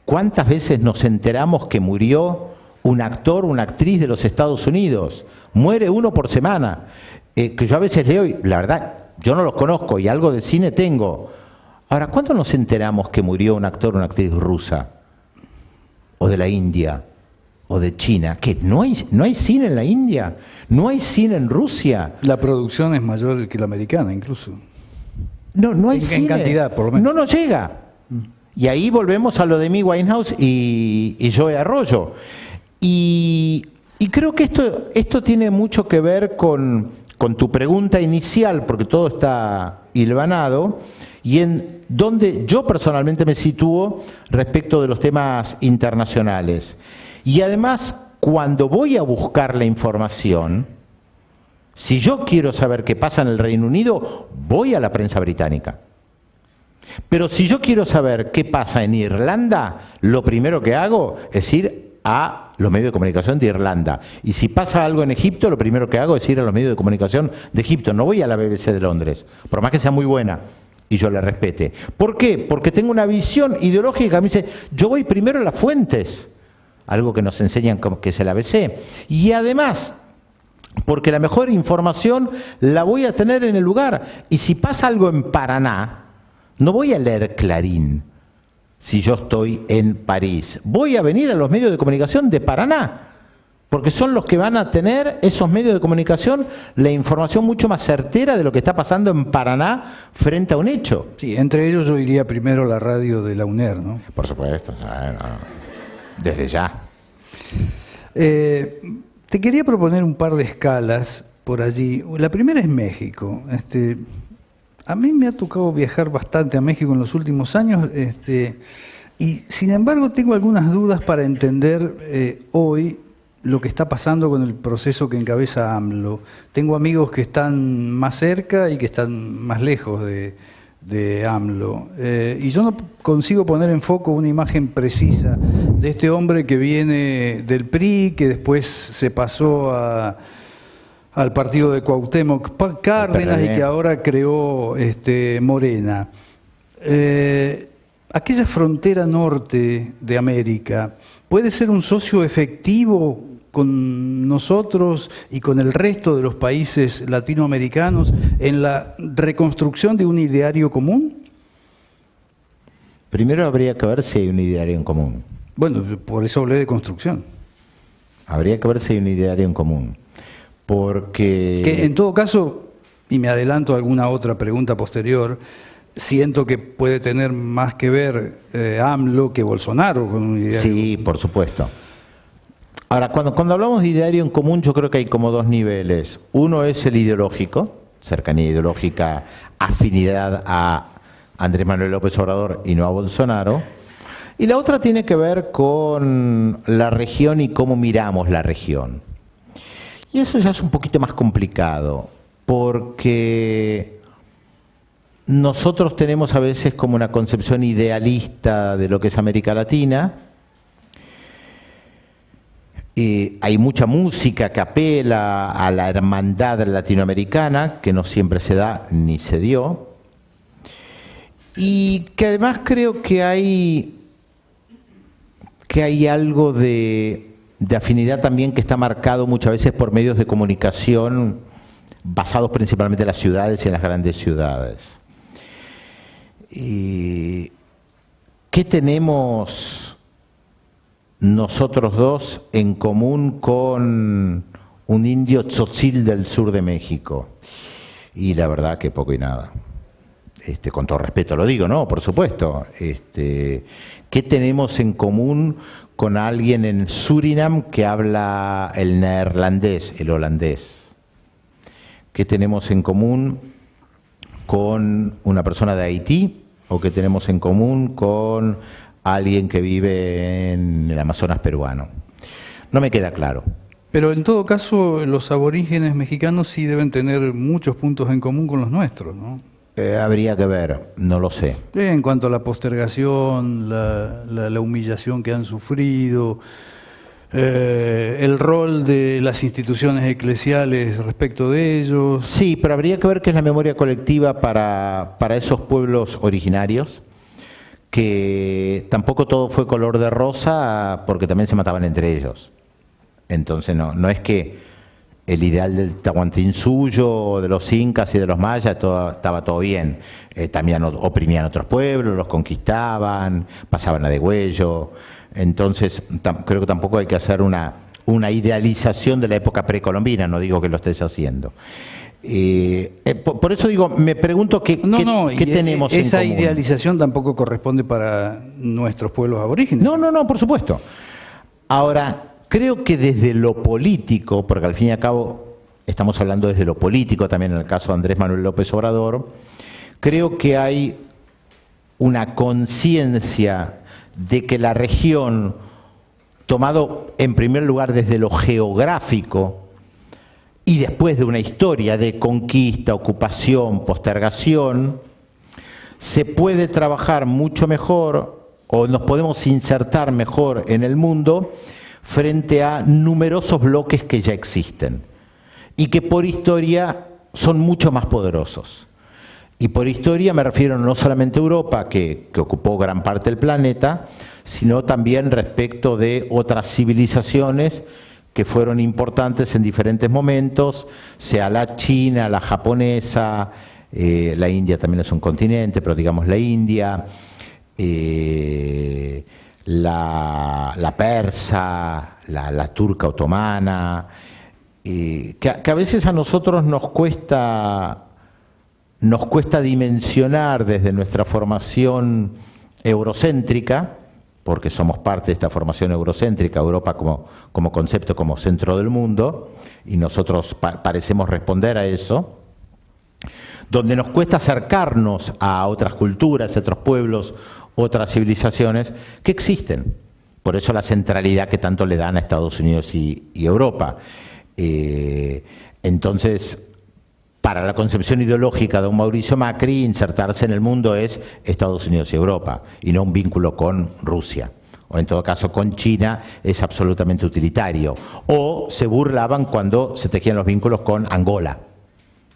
¿Cuántas veces nos enteramos que murió un actor, una actriz de los Estados Unidos? Muere uno por semana. Que yo a veces leo y la verdad, yo no los conozco y algo de cine tengo. Ahora, ¿cuándo nos enteramos que murió un actor o una actriz rusa? O de la India, o de China. ¿Qué? ¿No hay cine en la India? ¿No hay cine en Rusia? La producción es mayor que la americana, incluso. No hay cine. En cantidad, por lo menos. No nos llega. Y ahí volvemos a lo de Amy Winehouse y Joe Arroyo. Y creo que esto tiene mucho que ver con tu pregunta inicial, porque todo está hilvanado, y en donde yo personalmente me sitúo respecto de los temas internacionales. Y además, cuando voy a buscar la información, si yo quiero saber qué pasa en el Reino Unido, voy a la prensa británica. Pero si yo quiero saber qué pasa en Irlanda, lo primero que hago es ir a los medios de comunicación de Irlanda. Y si pasa algo en Egipto, lo primero que hago es ir a los medios de comunicación de Egipto. No voy a la BBC de Londres, por más que sea muy buena y yo la respete. ¿Por qué? Porque tengo una visión ideológica. Me dice, yo voy primero a las fuentes, algo que nos enseñan que es el ABC. Y además, porque la mejor información la voy a tener en el lugar. Y si pasa algo en Paraná, no voy a leer Clarín. Si yo estoy en París, voy a venir a los medios de comunicación de Paraná, porque son los que van a tener, esos medios de comunicación, la información mucho más certera de lo que está pasando en Paraná frente a un hecho. Sí, entre ellos yo iría primero a la radio de la UNER, ¿no? Por supuesto, desde ya. Te quería proponer un par de escalas por allí. La primera es México. A mí me ha tocado viajar bastante a México en los últimos años, y sin embargo tengo algunas dudas para entender hoy lo que está pasando con el proceso que encabeza AMLO. Tengo amigos que están más cerca y que están más lejos de AMLO. Y yo no consigo poner en foco una imagen precisa de este hombre que viene del PRI, que después se pasó al partido de Cuauhtémoc Cárdenas y que ahora creó Morena. Aquella frontera norte de América, ¿puede ser un socio efectivo con nosotros y con el resto de los países latinoamericanos en la reconstrucción de un ideario común? Primero habría que ver si hay un ideario en común. Bueno, por eso hablé de construcción. Habría que ver si hay un ideario en común. porque... Que en todo caso, y me adelanto a alguna otra pregunta posterior, siento que puede tener más que ver AMLO que Bolsonaro con un ideario. Sí, por supuesto. Ahora, cuando hablamos de ideario en común, yo creo que hay como dos niveles. Uno es el ideológico, cercanía ideológica, afinidad a Andrés Manuel López Obrador y no a Bolsonaro. Y la otra tiene que ver con la región y cómo miramos la región. Y eso ya es un poquito más complicado, porque nosotros tenemos a veces como una concepción idealista de lo que es América Latina. Hay mucha música que apela a la hermandad latinoamericana, que no siempre se da ni se dio. Y que además creo que hay algo de afinidad también que está marcado muchas veces por medios de comunicación basados principalmente en las ciudades y en las grandes ciudades. ¿Qué tenemos nosotros dos en común con un indio tzotzil del sur de México? Y la verdad que poco y nada. Con todo respeto lo digo, ¿no? Por supuesto. ¿Qué tenemos en común con alguien en Surinam que habla el neerlandés, el holandés? ¿Qué tenemos en común con una persona de Haití? ¿O qué tenemos en común con alguien que vive en el Amazonas peruano? No me queda claro. Pero en todo caso, los aborígenes mexicanos sí deben tener muchos puntos en común con los nuestros, ¿no? Habría que ver, no lo sé. En cuanto a la postergación, la humillación que han sufrido, el rol de las instituciones eclesiales respecto de ellos. Sí, pero habría que ver qué es la memoria colectiva para esos pueblos originarios, que tampoco todo fue color de rosa, porque también se mataban entre ellos. Entonces no es que el ideal del Tahuantinsuyo, de los incas y de los mayas, estaba todo bien. También oprimían otros pueblos, los conquistaban, pasaban a degüello. Entonces, creo que tampoco hay que hacer una idealización de la época precolombina, no digo que lo estés haciendo. Por eso digo, me pregunto qué tenemos en común. Esa idealización tampoco corresponde para nuestros pueblos aborígenes. No, por supuesto. Ahora, creo que desde lo político, porque al fin y al cabo estamos hablando desde lo político también en el caso de Andrés Manuel López Obrador, creo que hay una conciencia de que la región, tomado en primer lugar desde lo geográfico y después de una historia de conquista, ocupación, postergación, se puede trabajar mucho mejor o nos podemos insertar mejor en el mundo frente a numerosos bloques que ya existen y que por historia son mucho más poderosos. Y por historia me refiero no solamente a Europa, que ocupó gran parte del planeta, sino también respecto de otras civilizaciones que fueron importantes en diferentes momentos, sea la China, la japonesa, la India también es un continente, pero digamos la India, la persa, la turca otomana, que a veces a nosotros nos cuesta dimensionar desde nuestra formación eurocéntrica, porque somos parte de esta formación eurocéntrica, Europa como concepto, como centro del mundo, y nosotros parecemos responder a eso, donde nos cuesta acercarnos a otras culturas, a otros pueblos, otras civilizaciones que existen. Por eso la centralidad que tanto le dan a Estados Unidos y Europa. Entonces, para la concepción ideológica de un Mauricio Macri, insertarse en el mundo es Estados Unidos y Europa, y no un vínculo con Rusia. O en todo caso con China es absolutamente utilitario. O se burlaban cuando se tejían los vínculos con Angola.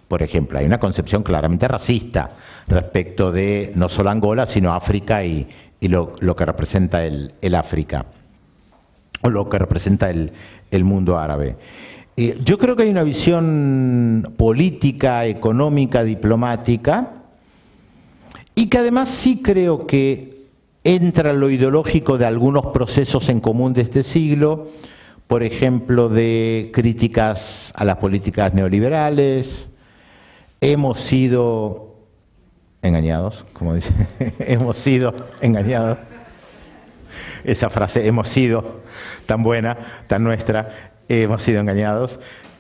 Por ejemplo, hay una concepción claramente racista respecto de no solo Angola, sino África y lo que representa el África, o lo que representa el mundo árabe. Yo creo que hay una visión política, económica, diplomática, y que además sí creo que entra lo ideológico de algunos procesos en común de este siglo, por ejemplo, de críticas a las políticas neoliberales. Hemos sido engañados, como dice, hemos sido engañados. Esa frase, hemos sido, tan buena, tan nuestra, hemos sido engañados.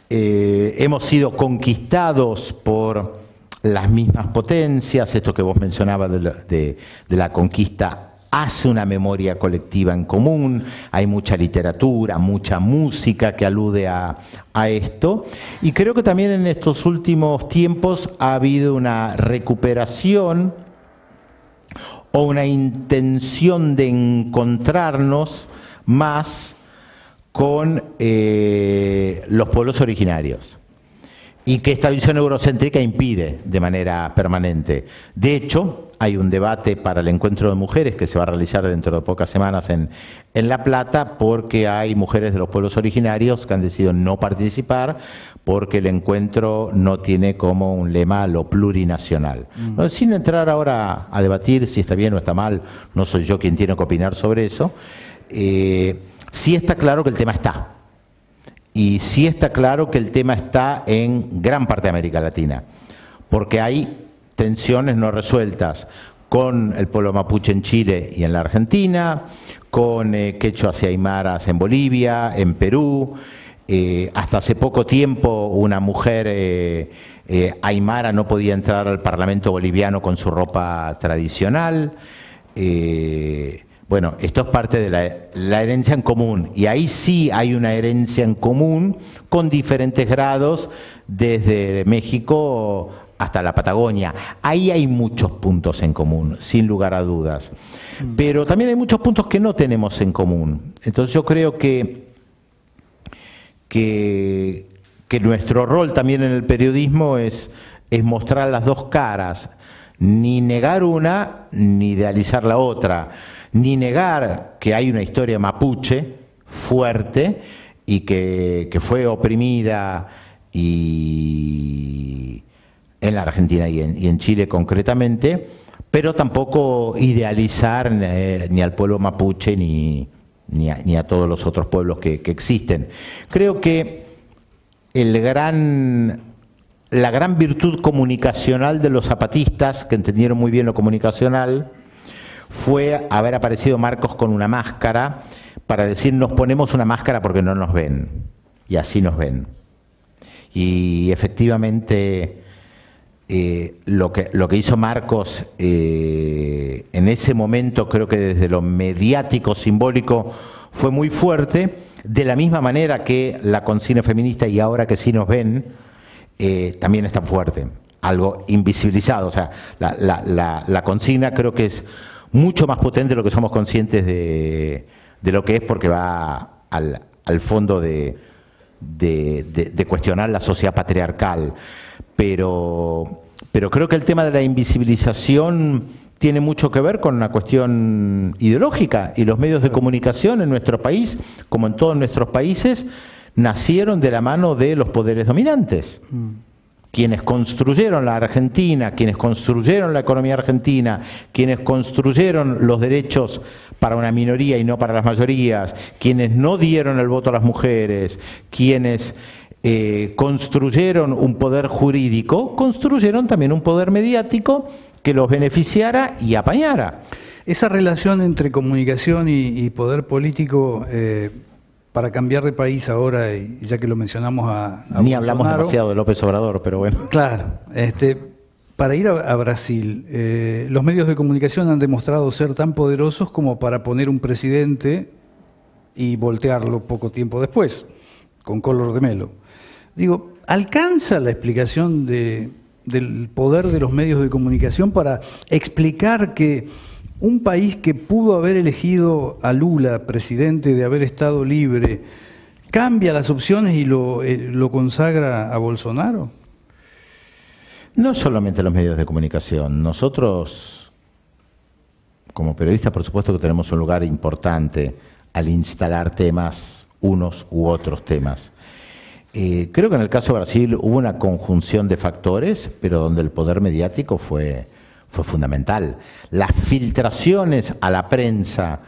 Hemos sido conquistados por las mismas potencias. Esto que vos mencionabas de la conquista hace una memoria colectiva en común. Hay mucha literatura, mucha música que alude a esto. Y creo que también en estos últimos tiempos ha habido una recuperación o una intención de encontrarnos más con los pueblos originarios, y que esta visión eurocéntrica impide de manera permanente. De hecho, hay un debate para el encuentro de mujeres que se va a realizar dentro de pocas semanas en La Plata, porque hay mujeres de los pueblos originarios que han decidido no participar porque el encuentro no tiene como un lema lo plurinacional. Sin entrar ahora a debatir si está bien o está mal, no soy yo quien tiene que opinar sobre eso, sí está claro que el tema está. Y sí está claro que el tema está en gran parte de América Latina, porque hay tensiones no resueltas con el pueblo mapuche en Chile y en la Argentina, con quechuas y aymaras en Bolivia, en Perú. Hasta hace poco tiempo una mujer aymara no podía entrar al Parlamento boliviano con su ropa tradicional. Bueno, esto es parte de la herencia en común, y ahí sí hay una herencia en común con diferentes grados, desde México hasta la Patagonia. Ahí hay muchos puntos en común, sin lugar a dudas. Pero también hay muchos puntos que no tenemos en común. Entonces yo creo que nuestro rol también en el periodismo es mostrar las dos caras, ni negar una, ni idealizar la otra. Ni negar que hay una historia mapuche fuerte y que fue oprimida y en la Argentina y en Chile concretamente, pero tampoco idealizar ni al pueblo mapuche ni a todos los otros pueblos que existen. Creo que la gran virtud comunicacional de los zapatistas, que entendieron muy bien lo comunicacional, fue haber aparecido Marcos con una máscara para decir: nos ponemos una máscara porque no nos ven, y así nos ven. Y efectivamente lo que hizo Marcos en ese momento, creo que desde lo mediático simbólico fue muy fuerte, de la misma manera que la consigna feminista y ahora que sí nos ven también es tan fuerte, algo invisibilizado. O sea, la consigna creo que es mucho más potente de lo que somos conscientes de lo que es, porque va al fondo de cuestionar la sociedad patriarcal. Pero creo que el tema de la invisibilización tiene mucho que ver con una cuestión ideológica, y los medios de comunicación en nuestro país, como en todos nuestros países, nacieron de la mano de los poderes dominantes. Quienes construyeron la Argentina, quienes construyeron la economía argentina, quienes construyeron los derechos para una minoría y no para las mayorías, quienes no dieron el voto a las mujeres, quienes construyeron un poder jurídico, construyeron también un poder mediático que los beneficiara y apañara. Esa relación entre comunicación y poder político, para cambiar de país ahora, y ya que lo mencionamos a Ni Bolsonaro, hablamos demasiado de López Obrador, pero bueno. Claro, para ir a Brasil, los medios de comunicación han demostrado ser tan poderosos como para poner un presidente y voltearlo poco tiempo después, con Collor de Mello. Digo, ¿alcanza la explicación del poder de los medios de comunicación para explicar que un país que pudo haber elegido a Lula presidente de haber estado libre cambia las opciones y lo consagra a Bolsonaro? No solamente los medios de comunicación. Nosotros, como periodistas, por supuesto que tenemos un lugar importante al instalar temas, unos u otros temas. Creo que en el caso de Brasil hubo una conjunción de factores, pero donde el poder mediático fue fundamental. Las filtraciones a la prensa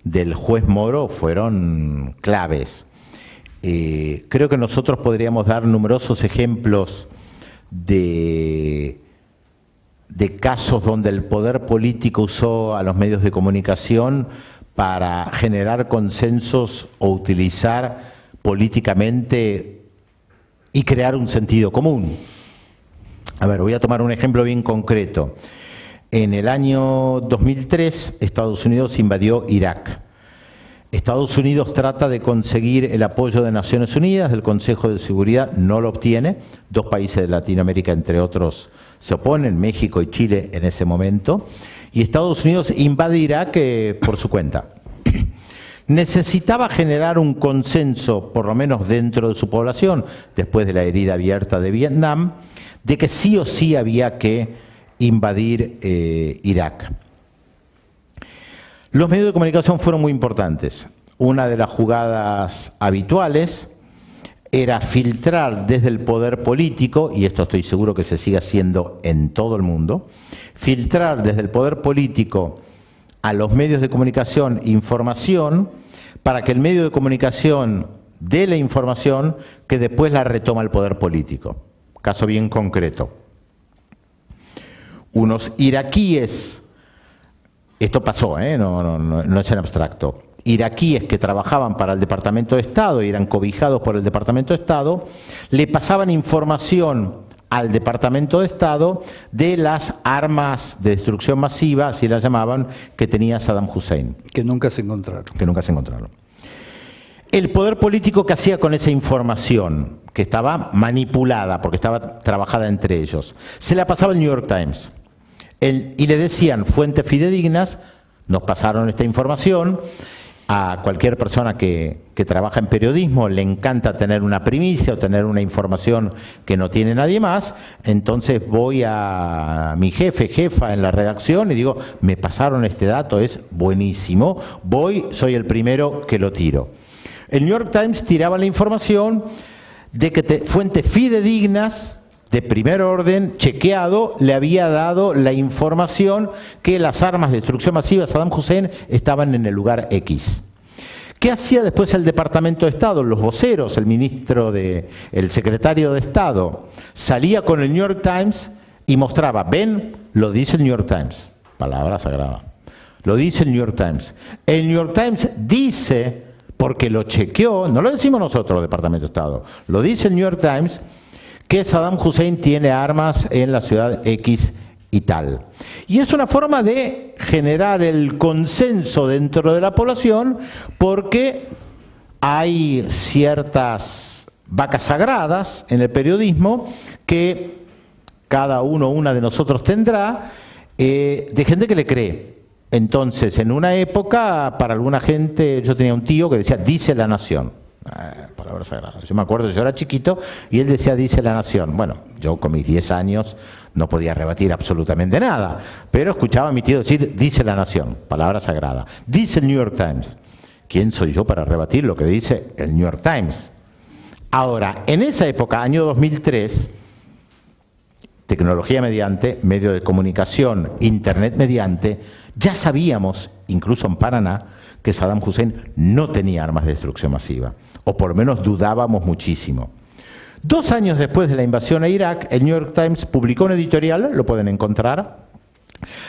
del juez Moro fueron claves. creo que nosotros podríamos dar numerosos ejemplos de casos donde el poder político usó a los medios de comunicación para generar consensos o utilizar políticamente y crear un sentido común. A ver, voy a tomar un ejemplo bien concreto. En el año 2003, Estados Unidos invadió Irak. Estados Unidos trata de conseguir el apoyo de Naciones Unidas, del Consejo de Seguridad, no lo obtiene. 2 países de Latinoamérica, entre otros, se oponen, México y Chile en ese momento. Y Estados Unidos invade Irak por su cuenta. Necesitaba generar un consenso, por lo menos dentro de su población, después de la herida abierta de Vietnam, de que sí o sí había que invadir Irak. Los medios de comunicación fueron muy importantes. Una de las jugadas habituales era filtrar desde el poder político, y esto estoy seguro que se sigue haciendo en todo el mundo, filtrar desde el poder político a los medios de comunicación información para que el medio de comunicación dé la información que después la retoma el poder político. Caso bien concreto. Unos iraquíes, esto pasó, no es en abstracto, iraquíes que trabajaban para el Departamento de Estado y eran cobijados por el Departamento de Estado, le pasaban información al Departamento de Estado de las armas de destrucción masiva, así las llamaban, que tenía Saddam Hussein. Que nunca se encontraron. Que nunca se encontraron. El poder político que hacía con esa información, que estaba manipulada, porque estaba trabajada entre ellos, se la pasaba al New York Times. Y le decían, fuentes fidedignas, nos pasaron esta información. A cualquier persona que trabaja en periodismo le encanta tener una primicia o tener una información que no tiene nadie más. Entonces voy a mi jefa en la redacción y digo, me pasaron este dato, es buenísimo, soy el primero que lo tiro. El New York Times tiraba la información de que fuentes fidedignas de primer orden, chequeado, le había dado la información que las armas de destrucción masiva de Saddam Hussein estaban en el lugar X. ¿Qué hacía después el Departamento de Estado? Los voceros, el secretario de Estado, salía con el New York Times y mostraba, ven, lo dice el New York Times, palabra sagrada, lo dice el New York Times. El New York Times dice, porque lo chequeó, no lo decimos nosotros, el Departamento de Estado, lo dice el New York Times, que Saddam Hussein tiene armas en la ciudad X y tal. Y es una forma de generar el consenso dentro de la población porque hay ciertas vacas sagradas en el periodismo que cada una de nosotros tendrá, de gente que le cree. Entonces, en una época, para alguna gente, yo tenía un tío que decía, dice la nación. Palabra sagrada. Yo me acuerdo, yo era chiquito y él decía, dice la nación. Bueno, yo con mis 10 años no podía rebatir absolutamente nada, pero escuchaba a mi tío decir, dice la nación, palabra sagrada. Dice el New York Times. ¿Quién soy yo para rebatir lo que dice el New York Times? Ahora, en esa época, año 2003, tecnología mediante, medio de comunicación, internet mediante, ya sabíamos, incluso en Paraná, que Saddam Hussein no tenía armas de destrucción masiva, o por lo menos dudábamos muchísimo. 2 años después de la invasión a Irak, el New York Times publicó un editorial, lo pueden encontrar,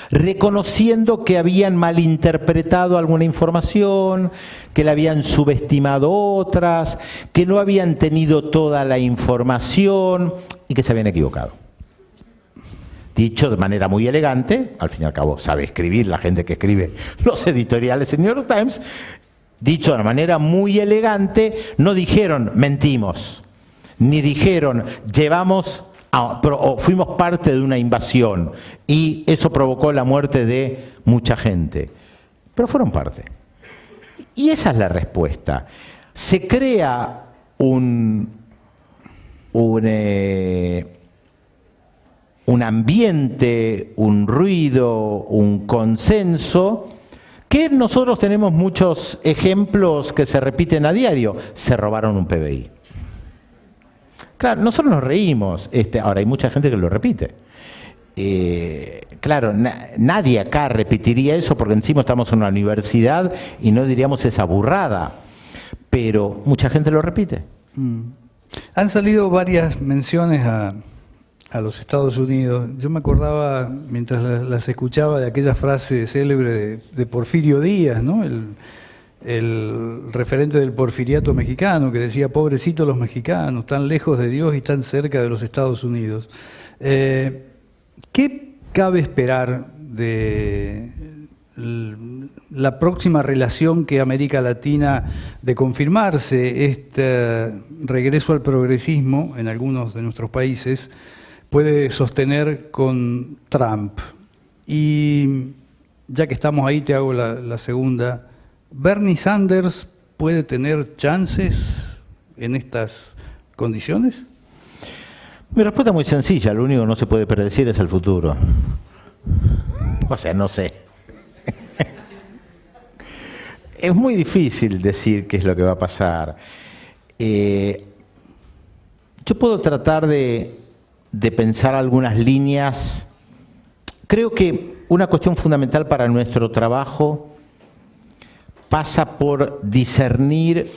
reconociendo que habían malinterpretado alguna información, que le habían subestimado otras, que no habían tenido toda la información y que se habían equivocado. Dicho de manera muy elegante, al fin y al cabo sabe escribir la gente que escribe los editoriales en New York Times, dicho de una manera muy elegante, no dijeron mentimos, ni dijeron fuimos parte de una invasión y eso provocó la muerte de mucha gente, pero fueron parte. Y esa es la respuesta. Se crea un ambiente, un ruido, un consenso, que nosotros tenemos muchos ejemplos que se repiten a diario. Se robaron un PBI. Claro, nosotros nos reímos, ahora hay mucha gente que lo repite. Claro, nadie acá repetiría eso porque encima estamos en una universidad y no diríamos esa burrada. pero mucha gente lo repite. Han salido varias menciones a los Estados Unidos. Yo me acordaba, mientras las escuchaba, de aquella frase célebre de Porfirio Díaz, ¿no? El referente del porfiriato mexicano, que decía: pobrecitos los mexicanos, tan lejos de Dios y tan cerca de los Estados Unidos. ¿Qué cabe esperar de la próxima relación que América Latina, de confirmarse este regreso al progresismo en algunos de nuestros países, puede sostener con Trump? Y ya que estamos ahí, te hago la segunda. ¿Bernie Sanders puede tener chances en estas condiciones? Mi respuesta es muy sencilla: lo único que no se puede predecir es el futuro. O sea, no sé. Es muy difícil decir qué es lo que va a pasar. Yo puedo tratar de pensar algunas líneas. Creo que una cuestión fundamental para nuestro trabajo pasa por discernir,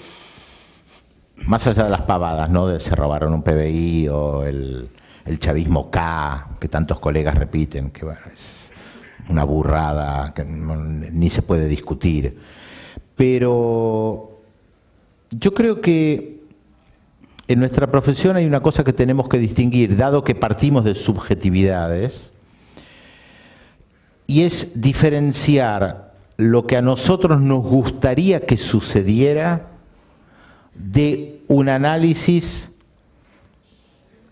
más allá de las pavadas, ¿no? De se robaron un PBI o el chavismo K, que tantos colegas repiten, que bueno, es una burrada que ni se puede discutir. Pero yo creo que en nuestra profesión hay una cosa que tenemos que distinguir, dado que partimos de subjetividades, y es diferenciar lo que a nosotros nos gustaría que sucediera de un análisis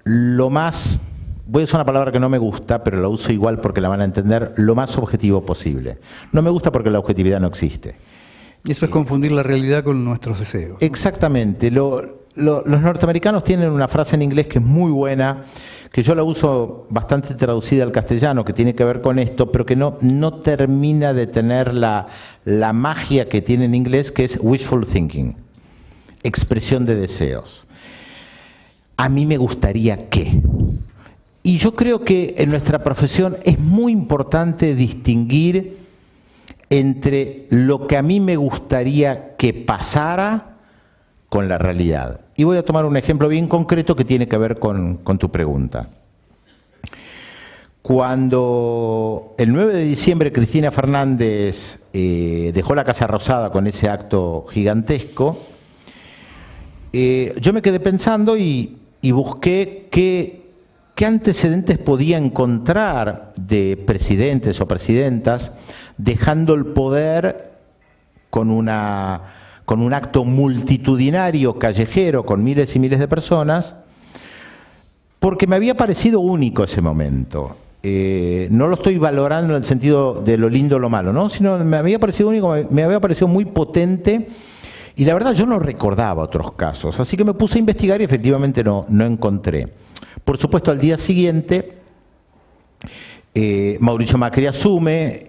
lo más, voy a usar una palabra que no me gusta, pero la uso igual porque la van a entender, lo más objetivo posible. No me gusta porque la objetividad no existe. Eso es confundir la realidad con nuestros deseos. Exactamente. Los norteamericanos tienen una frase en inglés que es muy buena, que yo la uso bastante traducida al castellano, que tiene que ver con esto, pero que no termina de tener la magia que tiene en inglés, que es wishful thinking, expresión de deseos. A mí me gustaría que. Y yo creo que en nuestra profesión es muy importante distinguir entre lo que a mí me gustaría que pasara con la realidad. Y voy a tomar un ejemplo bien concreto que tiene que ver con tu pregunta. Cuando el 9 de diciembre Cristina Fernández dejó la Casa Rosada con ese acto gigantesco, yo me quedé pensando y busqué qué antecedentes podía encontrar de presidentes o presidentas dejando el poder con un acto multitudinario, callejero, con miles y miles de personas, porque me había parecido único ese momento. No lo estoy valorando en el sentido de lo lindo o lo malo, ¿no? Sino me había parecido único, me había parecido muy potente, y la verdad yo no recordaba otros casos, así que me puse a investigar y efectivamente no encontré. Por supuesto, al día siguiente Mauricio Macri asume,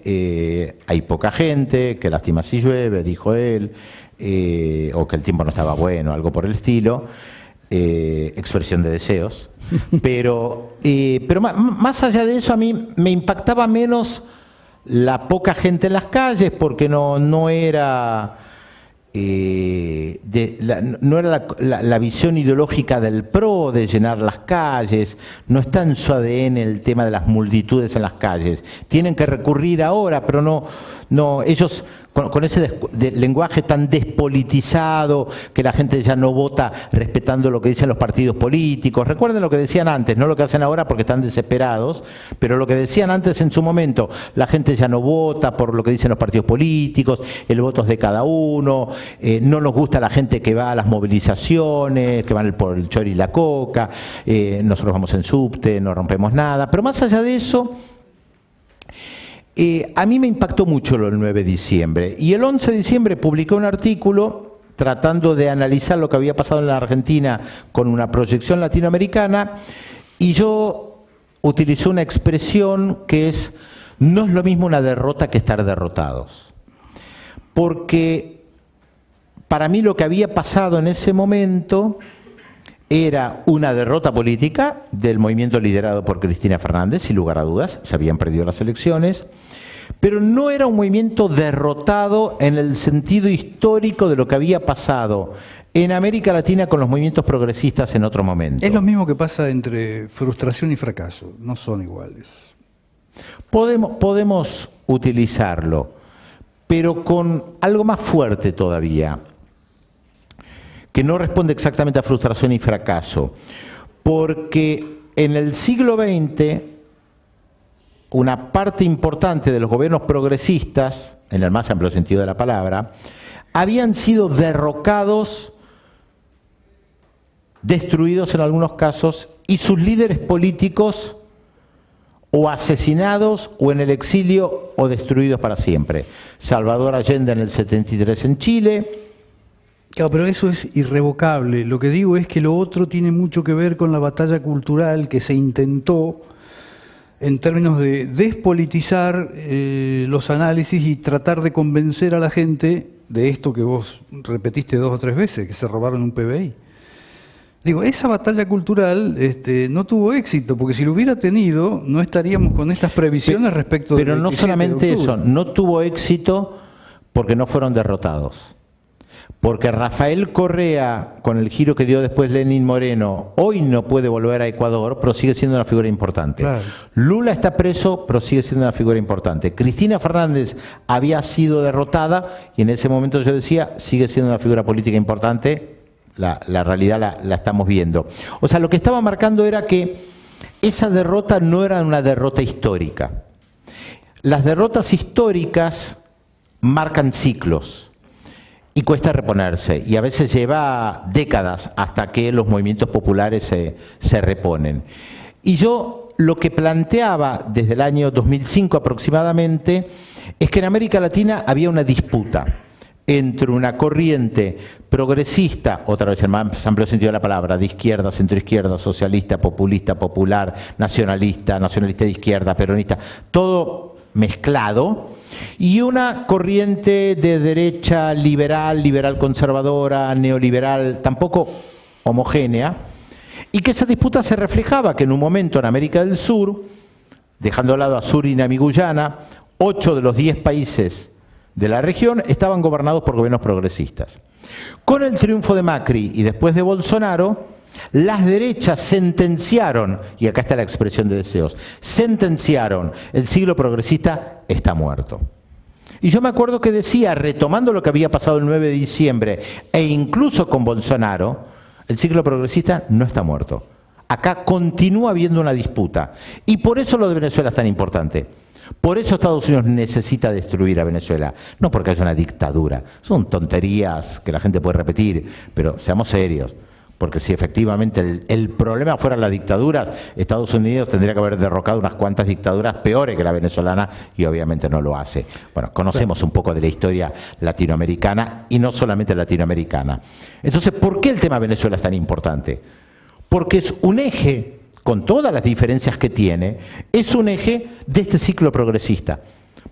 hay poca gente, qué lástima si llueve, dijo él, o que el tiempo no estaba bueno, algo por el estilo, expresión de deseos, pero más allá de eso a mí me impactaba menos la poca gente en las calles, porque no era la visión ideológica del PRO de llenar las calles, no está en su ADN el tema de las multitudes en las calles. Tienen que recurrir ahora, pero no ellos con ese lenguaje tan despolitizado, que la gente ya no vota respetando lo que dicen los partidos políticos. Recuerden lo que decían antes, no lo que hacen ahora porque están desesperados, pero lo que decían antes en su momento: la gente ya no vota por lo que dicen los partidos políticos, el voto es de cada uno, no nos gusta la gente que va a las movilizaciones, que van por el chori y la coca, nosotros vamos en subte, no rompemos nada. Pero más allá de eso, a mí me impactó mucho lo del 9 de diciembre, y el 11 de diciembre publiqué un artículo tratando de analizar lo que había pasado en la Argentina con una proyección latinoamericana, y yo utilicé una expresión que es: no es lo mismo una derrota que estar derrotados. Porque para mí lo que había pasado en ese momento era una derrota política del movimiento liderado por Cristina Fernández, sin lugar a dudas, se habían perdido las elecciones, pero no era un movimiento derrotado en el sentido histórico de lo que había pasado en América Latina con los movimientos progresistas en otro momento. Es lo mismo que pasa entre frustración y fracaso, no son iguales. Podemos utilizarlo, pero con algo más fuerte todavía, que no responde exactamente a frustración y fracaso, porque en el siglo XX una parte importante de los gobiernos progresistas, en el más amplio sentido de la palabra, habían sido derrocados, destruidos en algunos casos, y sus líderes políticos o asesinados o en el exilio o destruidos para siempre. Salvador Allende en el 73 en Chile. Claro, pero eso es irrevocable. Lo que digo es que lo otro tiene mucho que ver con la batalla cultural que se intentó en términos de despolitizar los análisis y tratar de convencer a la gente de esto que vos repetiste 2 o 3 veces, que se robaron un PBI. Digo, esa batalla cultural no tuvo éxito, porque si lo hubiera tenido, no estaríamos con estas previsiones respecto de... Pero no solamente eso, no tuvo éxito porque no fueron derrotados. Porque Rafael Correa, con el giro que dio después Lenín Moreno, hoy no puede volver a Ecuador, pero sigue siendo una figura importante. Claro. Lula está preso, pero sigue siendo una figura importante. Cristina Fernández había sido derrotada y en ese momento yo decía, sigue siendo una figura política importante, la realidad la estamos viendo. O sea, lo que estaba marcando era que esa derrota no era una derrota histórica. Las derrotas históricas marcan ciclos. Y cuesta reponerse, y a veces lleva décadas hasta que los movimientos populares se reponen. Y yo lo que planteaba desde el año 2005 aproximadamente es que en América Latina había una disputa entre una corriente progresista, otra vez en el más amplio sentido de la palabra, de izquierda, centroizquierda, socialista, populista, popular, nacionalista, nacionalista de izquierda, peronista, todo mezclado, y una corriente de derecha liberal, liberal conservadora, neoliberal, tampoco homogénea, y que esa disputa se reflejaba que en un momento en América del Sur, dejando de lado a Surinam y Guyana, 8 de los 10 países de la región estaban gobernados por gobiernos progresistas. Con el triunfo de Macri y después de Bolsonaro, las derechas sentenciaron, y acá está la expresión de deseos, sentenciaron, el siglo progresista está muerto. Y yo me acuerdo que decía, retomando lo que había pasado el 9 de diciembre, e incluso con Bolsonaro, el siglo progresista no está muerto. Acá continúa habiendo una disputa. Y por eso lo de Venezuela es tan importante. Por eso Estados Unidos necesita destruir a Venezuela. No porque haya una dictadura. Son tonterías que la gente puede repetir, pero seamos serios. Porque si efectivamente el problema fueran las dictaduras, Estados Unidos tendría que haber derrocado unas cuantas dictaduras peores que la venezolana y obviamente no lo hace. Bueno, conocemos un poco de la historia latinoamericana y no solamente latinoamericana. Entonces, ¿por qué el tema Venezuela es tan importante? Porque es un eje, con todas las diferencias que tiene, es un eje de este ciclo progresista.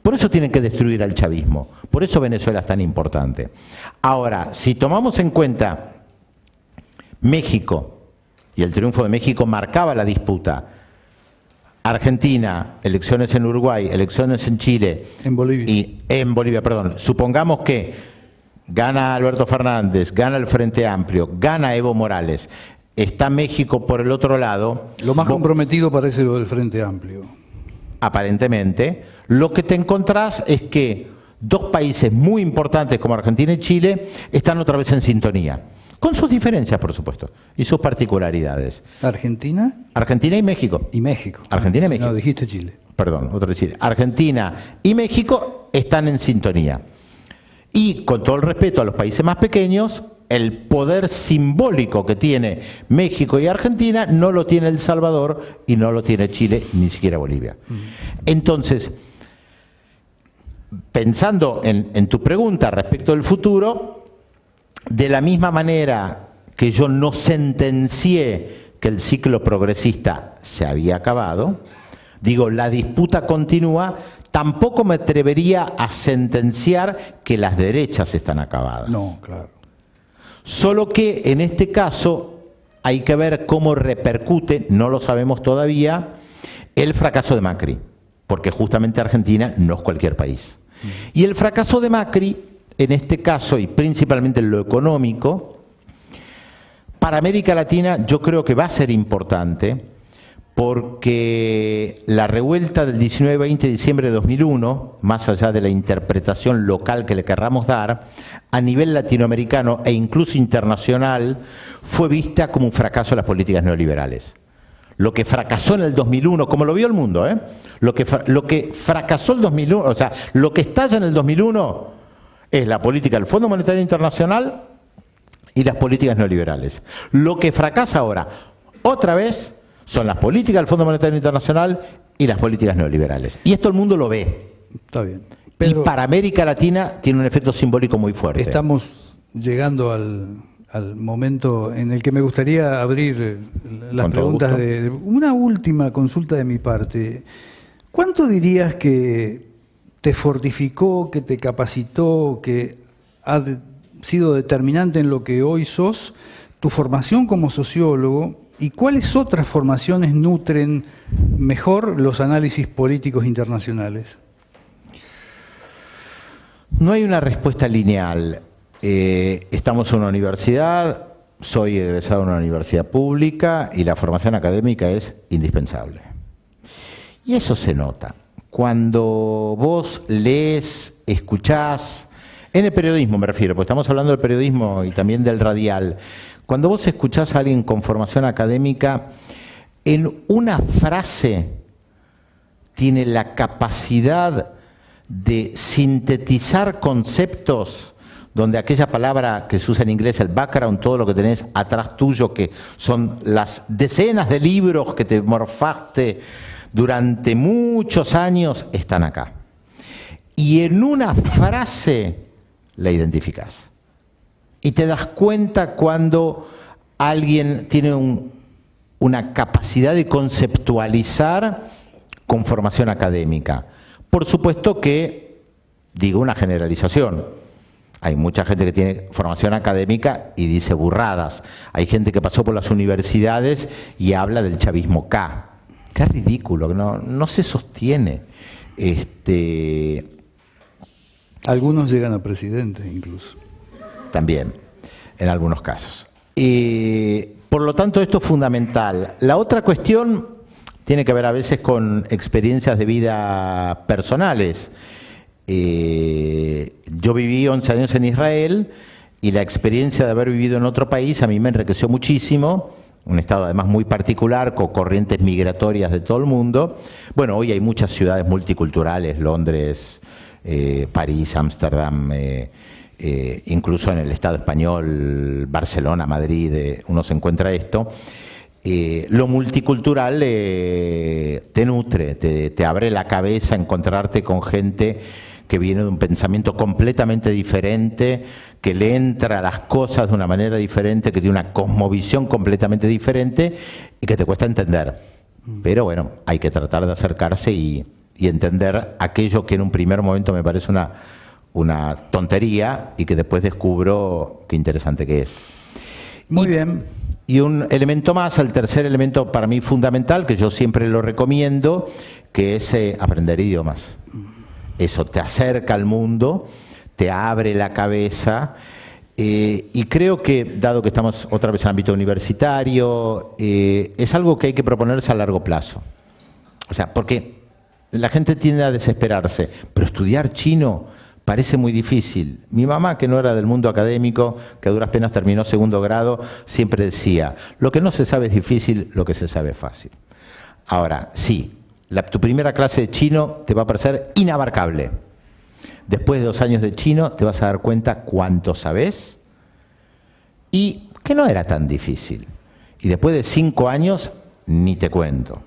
Por eso tienen que destruir al chavismo. Por eso Venezuela es tan importante. Ahora, si tomamos en cuenta México, y el triunfo de México marcaba la disputa. Argentina, elecciones en Uruguay, elecciones en Chile. En Bolivia. Y en Bolivia, perdón. Supongamos que gana Alberto Fernández, gana el Frente Amplio, gana Evo Morales. Está México por el otro lado. Lo más comprometido parece lo del Frente Amplio. Aparentemente. Lo que te encontrás es que 2 países muy importantes como Argentina y Chile están otra vez en sintonía. Con sus diferencias, por supuesto, y sus particularidades. ¿Argentina? Argentina y México. Y México. Argentina y México. No, dijiste Chile. Perdón, otro de Chile. Argentina y México están en sintonía. Y con todo el respeto a los países más pequeños, el poder simbólico que tiene México y Argentina no lo tiene El Salvador y no lo tiene Chile, ni siquiera Bolivia. Entonces, pensando en tu pregunta respecto del futuro, de la misma manera que yo no sentencié que el ciclo progresista se había acabado, digo, la disputa continúa, tampoco me atrevería a sentenciar que las derechas están acabadas. No, claro. Solo que en este caso hay que ver cómo repercute, no lo sabemos todavía, el fracaso de Macri. porque justamente Argentina no es cualquier país. Y el fracaso de Macri, en este caso, y principalmente en lo económico, para América Latina yo creo que va a ser importante, porque la revuelta del 19-20 de diciembre de 2001, más allá de la interpretación local que le querramos dar, a nivel latinoamericano e incluso internacional, fue vista como un fracaso de las políticas neoliberales. Lo que fracasó en el 2001, como lo vio el mundo, lo que fracasó el 2001, o sea, lo que estalla en el 2001 es la política del Fondo Monetario Internacional y las políticas neoliberales. Lo que fracasa ahora, otra vez, son las políticas del Fondo Monetario Internacional y las políticas neoliberales. Y esto el mundo lo ve. Está bien. Pedro, y para América Latina tiene un efecto simbólico muy fuerte. Estamos llegando al momento en el que me gustaría abrir las preguntas de una última consulta de mi parte. ¿Cuánto dirías que te fortificó, que te capacitó, que ha sido determinante en lo que hoy sos, tu formación como sociólogo, y cuáles otras formaciones nutren mejor los análisis políticos internacionales? No hay una respuesta lineal. Estamos en una universidad, soy egresado de una universidad pública y la formación académica es indispensable. Y eso se nota. Cuando vos lees, escuchás, en el periodismo me refiero, porque estamos hablando del periodismo y también del radial, cuando vos escuchás a alguien con formación académica, en una frase tiene la capacidad de sintetizar conceptos donde aquella palabra que se usa en inglés, el background, todo lo que tenés atrás tuyo, que son las decenas de libros que te morfaste durante muchos años, están acá. Y en una frase la identificás. Y te das cuenta cuando alguien tiene una capacidad de conceptualizar con formación académica. Por supuesto que, digo una generalización, hay mucha gente que tiene formación académica y dice burradas. Hay gente que pasó por las universidades y habla del chavismo K. Qué ridículo, no se sostiene. Algunos llegan a presidente incluso. También, en algunos casos. Por lo tanto, esto es fundamental. La otra cuestión tiene que ver a veces con experiencias de vida personales. Yo viví 11 años en Israel y la experiencia de haber vivido en otro país a mí me enriqueció muchísimo, un estado además muy particular, con corrientes migratorias de todo el mundo. Bueno, hoy hay muchas ciudades multiculturales, Londres, París, Ámsterdam, incluso en el Estado español, Barcelona, Madrid, uno se encuentra esto. Lo multicultural te nutre, te abre la cabeza, encontrarte con gente que viene de un pensamiento completamente diferente, que le entra a las cosas de una manera diferente, que tiene una cosmovisión completamente diferente y que te cuesta entender. Pero bueno, hay que tratar de acercarse y entender aquello que en un primer momento me parece una tontería y que después descubro qué interesante que es. Muy bien. Y un elemento más, el tercer elemento para mí fundamental, que yo siempre lo recomiendo, que es aprender idiomas. Eso te acerca al mundo, te abre la cabeza, y creo que, dado que estamos otra vez en el ámbito universitario, es algo que hay que proponerse a largo plazo. O sea, porque la gente tiende a desesperarse, pero estudiar chino parece muy difícil. Mi mamá, que no era del mundo académico, que a duras penas terminó segundo grado, siempre decía, lo que no se sabe es difícil, lo que se sabe es fácil. Ahora, sí, tu primera clase de chino te va a parecer inabarcable. Después de 2 años de chino te vas a dar cuenta cuánto sabés y que no era tan difícil. Y después de 5 años, ni te cuento.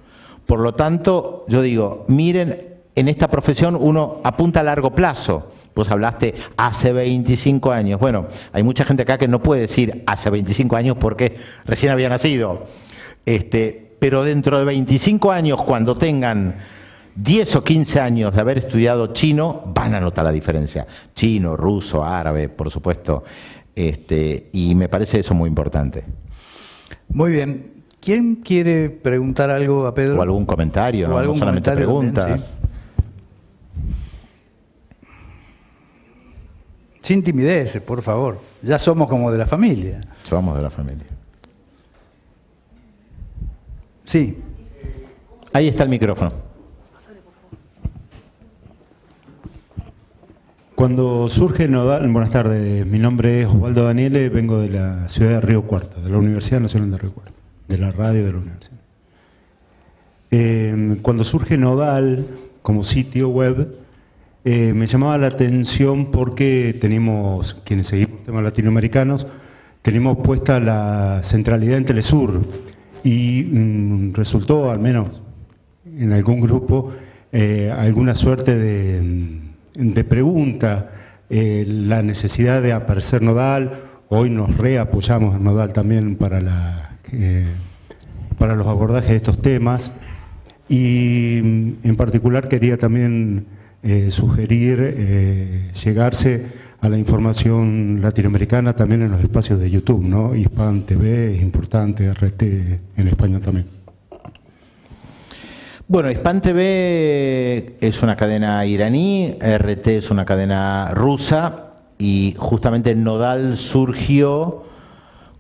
Por lo tanto, yo digo, miren, en esta profesión uno apunta a largo plazo. Vos hablaste hace 25 años. Bueno, hay mucha gente acá que no puede decir hace 25 años porque recién había nacido. Pero dentro de 25 años, cuando tengan 10 o 15 años de haber estudiado chino, van a notar la diferencia. Chino, ruso, árabe, por supuesto. Y me parece eso muy importante. Muy bien. ¿Quién quiere preguntar algo a Pedro? O algún comentario, no solamente preguntas. También, sí. Sin timideces, por favor. Ya somos como de la familia. Somos de la familia. Sí. Ahí está el micrófono. Cuando surge Nodal, buenas tardes, mi nombre es Osvaldo Daniele, vengo de la ciudad de Río Cuarto, de la Universidad Nacional de Río Cuarto, de la radio de la universidad. Cuando surge Nodal como sitio web, me llamaba la atención porque tenemos, quienes seguimos temas latinoamericanos, tenemos puesta la centralidad en Telesur y resultó, al menos en algún grupo, alguna suerte de pregunta, la necesidad de aparecer Nodal. Hoy nos reapoyamos en Nodal también para los abordajes de estos temas, y en particular quería también sugerir llegarse a la información latinoamericana también en los espacios de YouTube, ¿no? Hispan TV es importante, RT en español también. Bueno, Hispan TV es una cadena iraní, RT es una cadena rusa, y justamente Nodal surgió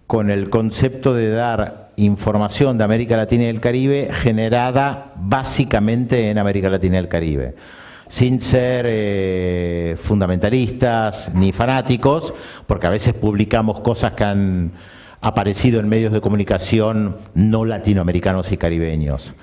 con el concepto de dar información de América Latina y el Caribe generada básicamente en América Latina y el Caribe, sin ser fundamentalistas ni fanáticos, porque a veces publicamos cosas que han aparecido en medios de comunicación no latinoamericanos y caribeños.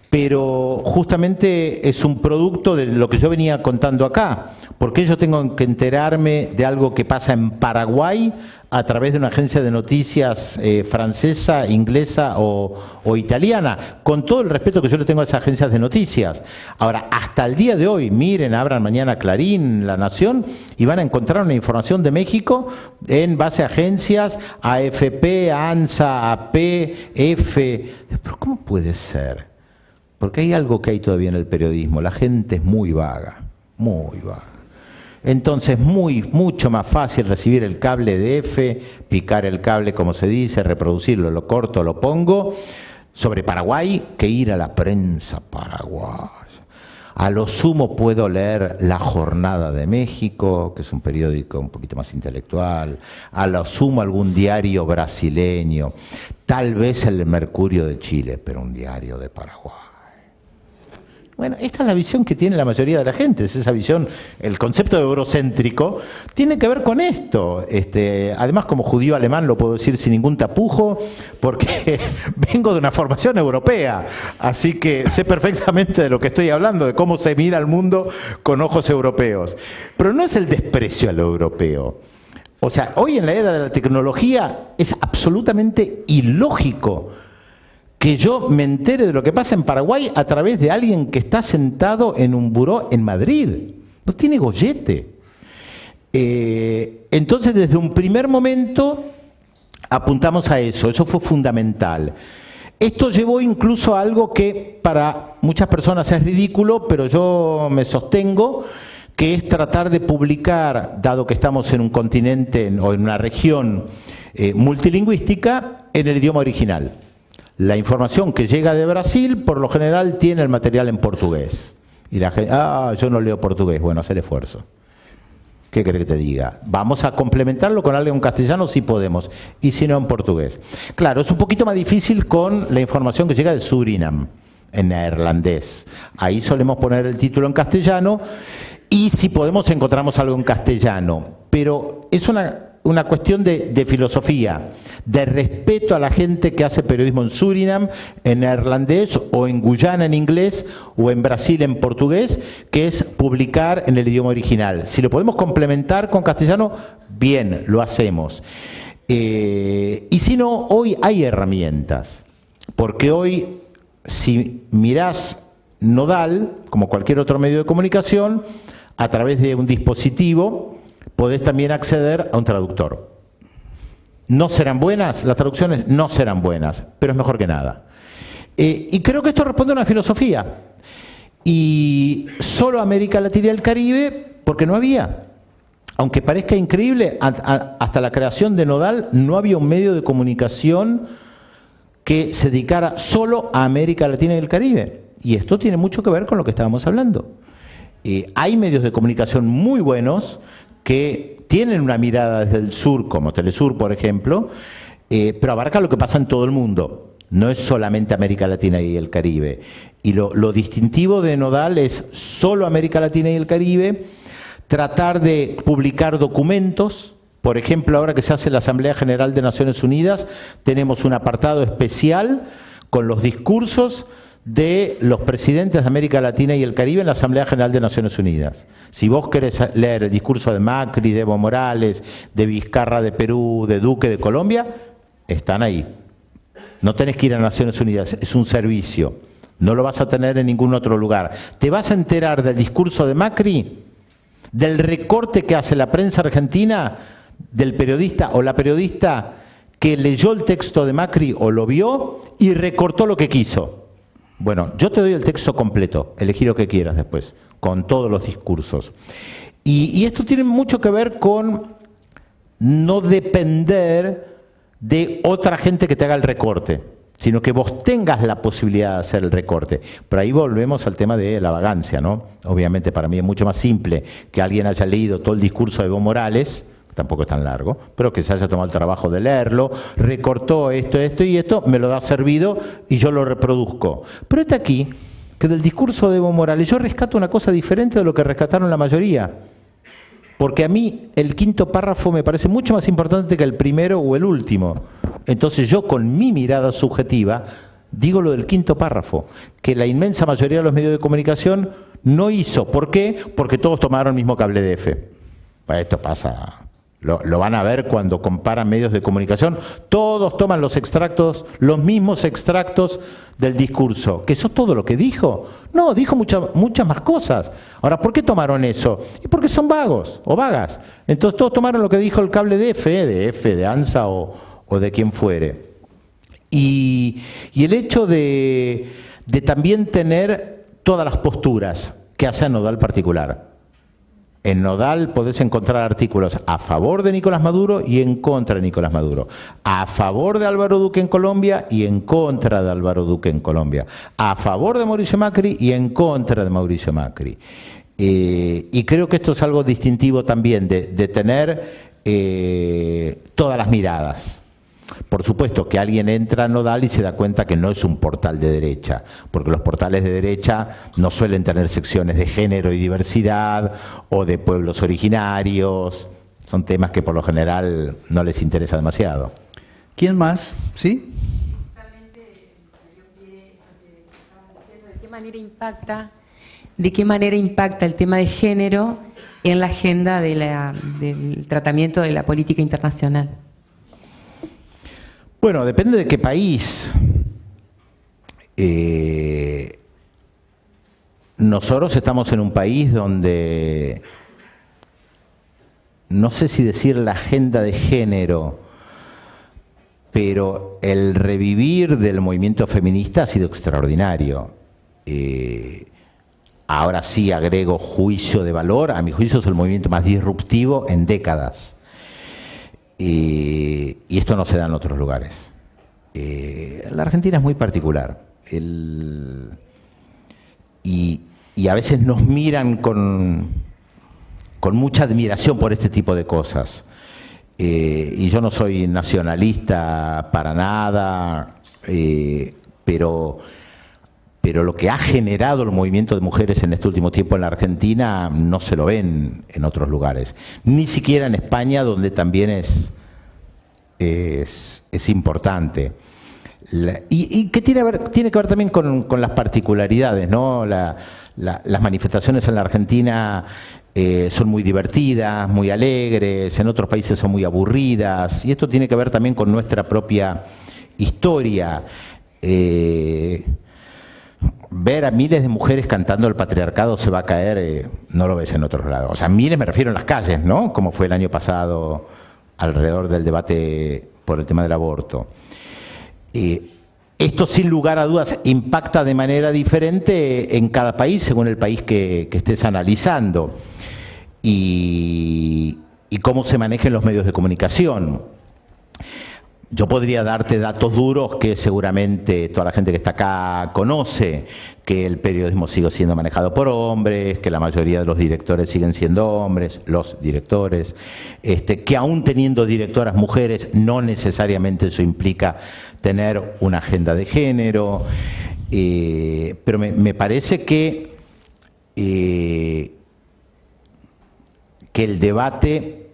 Pero justamente es un producto de lo que yo venía contando acá, porque yo tengo que enterarme de algo que pasa en Paraguay a través de una agencia de noticias francesa, inglesa o italiana, con todo el respeto que yo le tengo a esas agencias de noticias. Ahora, hasta el día de hoy, miren, abran mañana Clarín, La Nación, y van a encontrar una información de México en base a agencias, AFP, ANSA, AP, F. ¿Pero cómo puede ser? Porque hay algo que hay todavía en el periodismo, la gente es muy vaga, muy vaga. Entonces mucho más fácil recibir el cable de F, picar el cable como se dice, reproducirlo, lo corto, lo pongo, sobre Paraguay, que ir a la prensa paraguaya. A lo sumo puedo leer La Jornada de México, que es un periódico un poquito más intelectual, a lo sumo algún diario brasileño, tal vez el Mercurio de Chile, pero un diario de Paraguay. Bueno, esta es la visión que tiene la mayoría de la gente, es esa visión, el concepto de eurocéntrico tiene que ver con esto. Además, como judío alemán lo puedo decir sin ningún tapujo, porque vengo de una formación europea, así que sé perfectamente de lo que estoy hablando, de cómo se mira al mundo con ojos europeos. Pero no es el desprecio a lo europeo. O sea, hoy en la era de la tecnología es absolutamente ilógico que yo me entere de lo que pasa en Paraguay a través de alguien que está sentado en un buró en Madrid. No tiene gollete. Entonces, desde un primer momento apuntamos a eso. Eso fue fundamental. Esto llevó incluso a algo que para muchas personas es ridículo, pero yo me sostengo, que es tratar de publicar, dado que estamos en un continente o en una región multilingüística, en el idioma original. La información que llega de Brasil, por lo general, tiene el material en portugués. Y la gente, yo no leo portugués. Bueno, haz el esfuerzo. ¿Qué querés que te diga? Vamos a complementarlo con algo en castellano si podemos, y si no en portugués. Claro, es un poquito más difícil con la información que llega de Surinam, en neerlandés. Ahí solemos poner el título en castellano, y si podemos encontramos algo en castellano. Pero es una cuestión de filosofía, de respeto a la gente que hace periodismo en Surinam, en neerlandés, o en Guyana en inglés, o en Brasil en portugués, que es publicar en el idioma original. Si lo podemos complementar con castellano, bien, lo hacemos. Y si no, hoy hay herramientas, porque hoy, si mirás Nodal, como cualquier otro medio de comunicación, a través de un dispositivo, podés también acceder a un traductor. ¿No serán buenas? Las traducciones no serán buenas, pero es mejor que nada. Y creo que esto responde a una filosofía. Y solo América Latina y el Caribe, porque no había. Aunque parezca increíble, hasta la creación de Nodal no había un medio de comunicación que se dedicara solo a América Latina y el Caribe. Y esto tiene mucho que ver con lo que estábamos hablando. Hay medios de comunicación muy buenos que tienen una mirada desde el sur, como Telesur, por ejemplo, pero abarca lo que pasa en todo el mundo. No es solamente América Latina y el Caribe. Y lo distintivo de Nodal es solo América Latina y el Caribe, tratar de publicar documentos. Por ejemplo, ahora que se hace la Asamblea General de Naciones Unidas, tenemos un apartado especial con los discursos de los presidentes de América Latina y el Caribe en la Asamblea General de Naciones Unidas. Si vos querés leer el discurso de Macri, de Evo Morales, de Vizcarra de Perú, de Duque de Colombia, están ahí. No tenés que ir a Naciones Unidas, es un servicio. No lo vas a tener en ningún otro lugar. Te vas a enterar del discurso de Macri, del recorte que hace la prensa argentina, del periodista o la periodista que leyó el texto de Macri o lo vio y recortó lo que quiso. Bueno, yo te doy el texto completo, elegí lo que quieras después, con todos los discursos. Y esto tiene mucho que ver con no depender de otra gente que te haga el recorte, sino que vos tengas la posibilidad de hacer el recorte. Pero ahí volvemos al tema de la vagancia, ¿no? Obviamente para mí es mucho más simple que alguien haya leído todo el discurso de Evo Morales, tampoco es tan largo, pero que se haya tomado el trabajo de leerlo, recortó esto y esto, me lo da servido y yo lo reproduzco. Pero está aquí, que del discurso de Evo Morales yo rescato una cosa diferente de lo que rescataron la mayoría. Porque a mí el quinto párrafo me parece mucho más importante que el primero o el último. Entonces yo con mi mirada subjetiva digo lo del quinto párrafo, que la inmensa mayoría de los medios de comunicación no hizo. ¿Por qué? Porque todos tomaron el mismo cable de F. Esto pasa, lo van a ver cuando comparan medios de comunicación, todos toman los extractos, los mismos extractos del discurso. ¿Que eso es todo lo que dijo? No, dijo muchas más cosas. Ahora, ¿por qué tomaron eso? Y porque son vagos o vagas. Entonces todos tomaron lo que dijo el cable de F, de ANSA o de quien fuere. Y el hecho de también tener todas las posturas que hace a Nodal particular. En Nodal podés encontrar artículos a favor de Nicolás Maduro y en contra de Nicolás Maduro. A favor de Álvaro Duque en Colombia y en contra de Álvaro Duque en Colombia. A favor de Mauricio Macri y en contra de Mauricio Macri. Y creo que esto es algo distintivo también de tener todas las miradas. Por supuesto que alguien entra a Nodal y se da cuenta que no es un portal de derecha, porque los portales de derecha no suelen tener secciones de género y diversidad o de pueblos originarios. Son temas que por lo general no les interesa demasiado. ¿Quién más? ¿Sí? Justamente ¿de qué manera impacta el tema de género en la agenda del tratamiento de la política internacional? Bueno, depende de qué país. Nosotros estamos en un país donde, no sé si decir la agenda de género, pero el revivir del movimiento feminista ha sido extraordinario. Ahora sí agrego juicio de valor, a mi juicio es el movimiento más disruptivo en décadas. Y esto no se da en otros lugares. La Argentina es muy particular. Y a veces nos miran con mucha admiración por este tipo de cosas. Y yo no soy nacionalista para nada, pero lo que ha generado el movimiento de mujeres en este último tiempo en la Argentina no se lo ven en otros lugares. Ni siquiera en España, donde también es importante. Y que tiene que ver también con las particularidades, ¿no? Las manifestaciones en la Argentina son muy divertidas, muy alegres, en otros países son muy aburridas, y esto tiene que ver también con nuestra propia historia. Ver a miles de mujeres cantando el patriarcado se va a caer, no lo ves en otros lados. O sea, miles me refiero en las calles, ¿no? Como fue el año pasado alrededor del debate por el tema del aborto. Esto sin lugar a dudas impacta de manera diferente en cada país según el país que estés analizando y cómo se manejen los medios de comunicación. Yo podría darte datos duros que seguramente toda la gente que está acá conoce, que el periodismo sigue siendo manejado por hombres, que la mayoría de los directores siguen siendo hombres, los directores, que aún teniendo directoras mujeres no necesariamente eso implica tener una agenda de género, pero me parece que el debate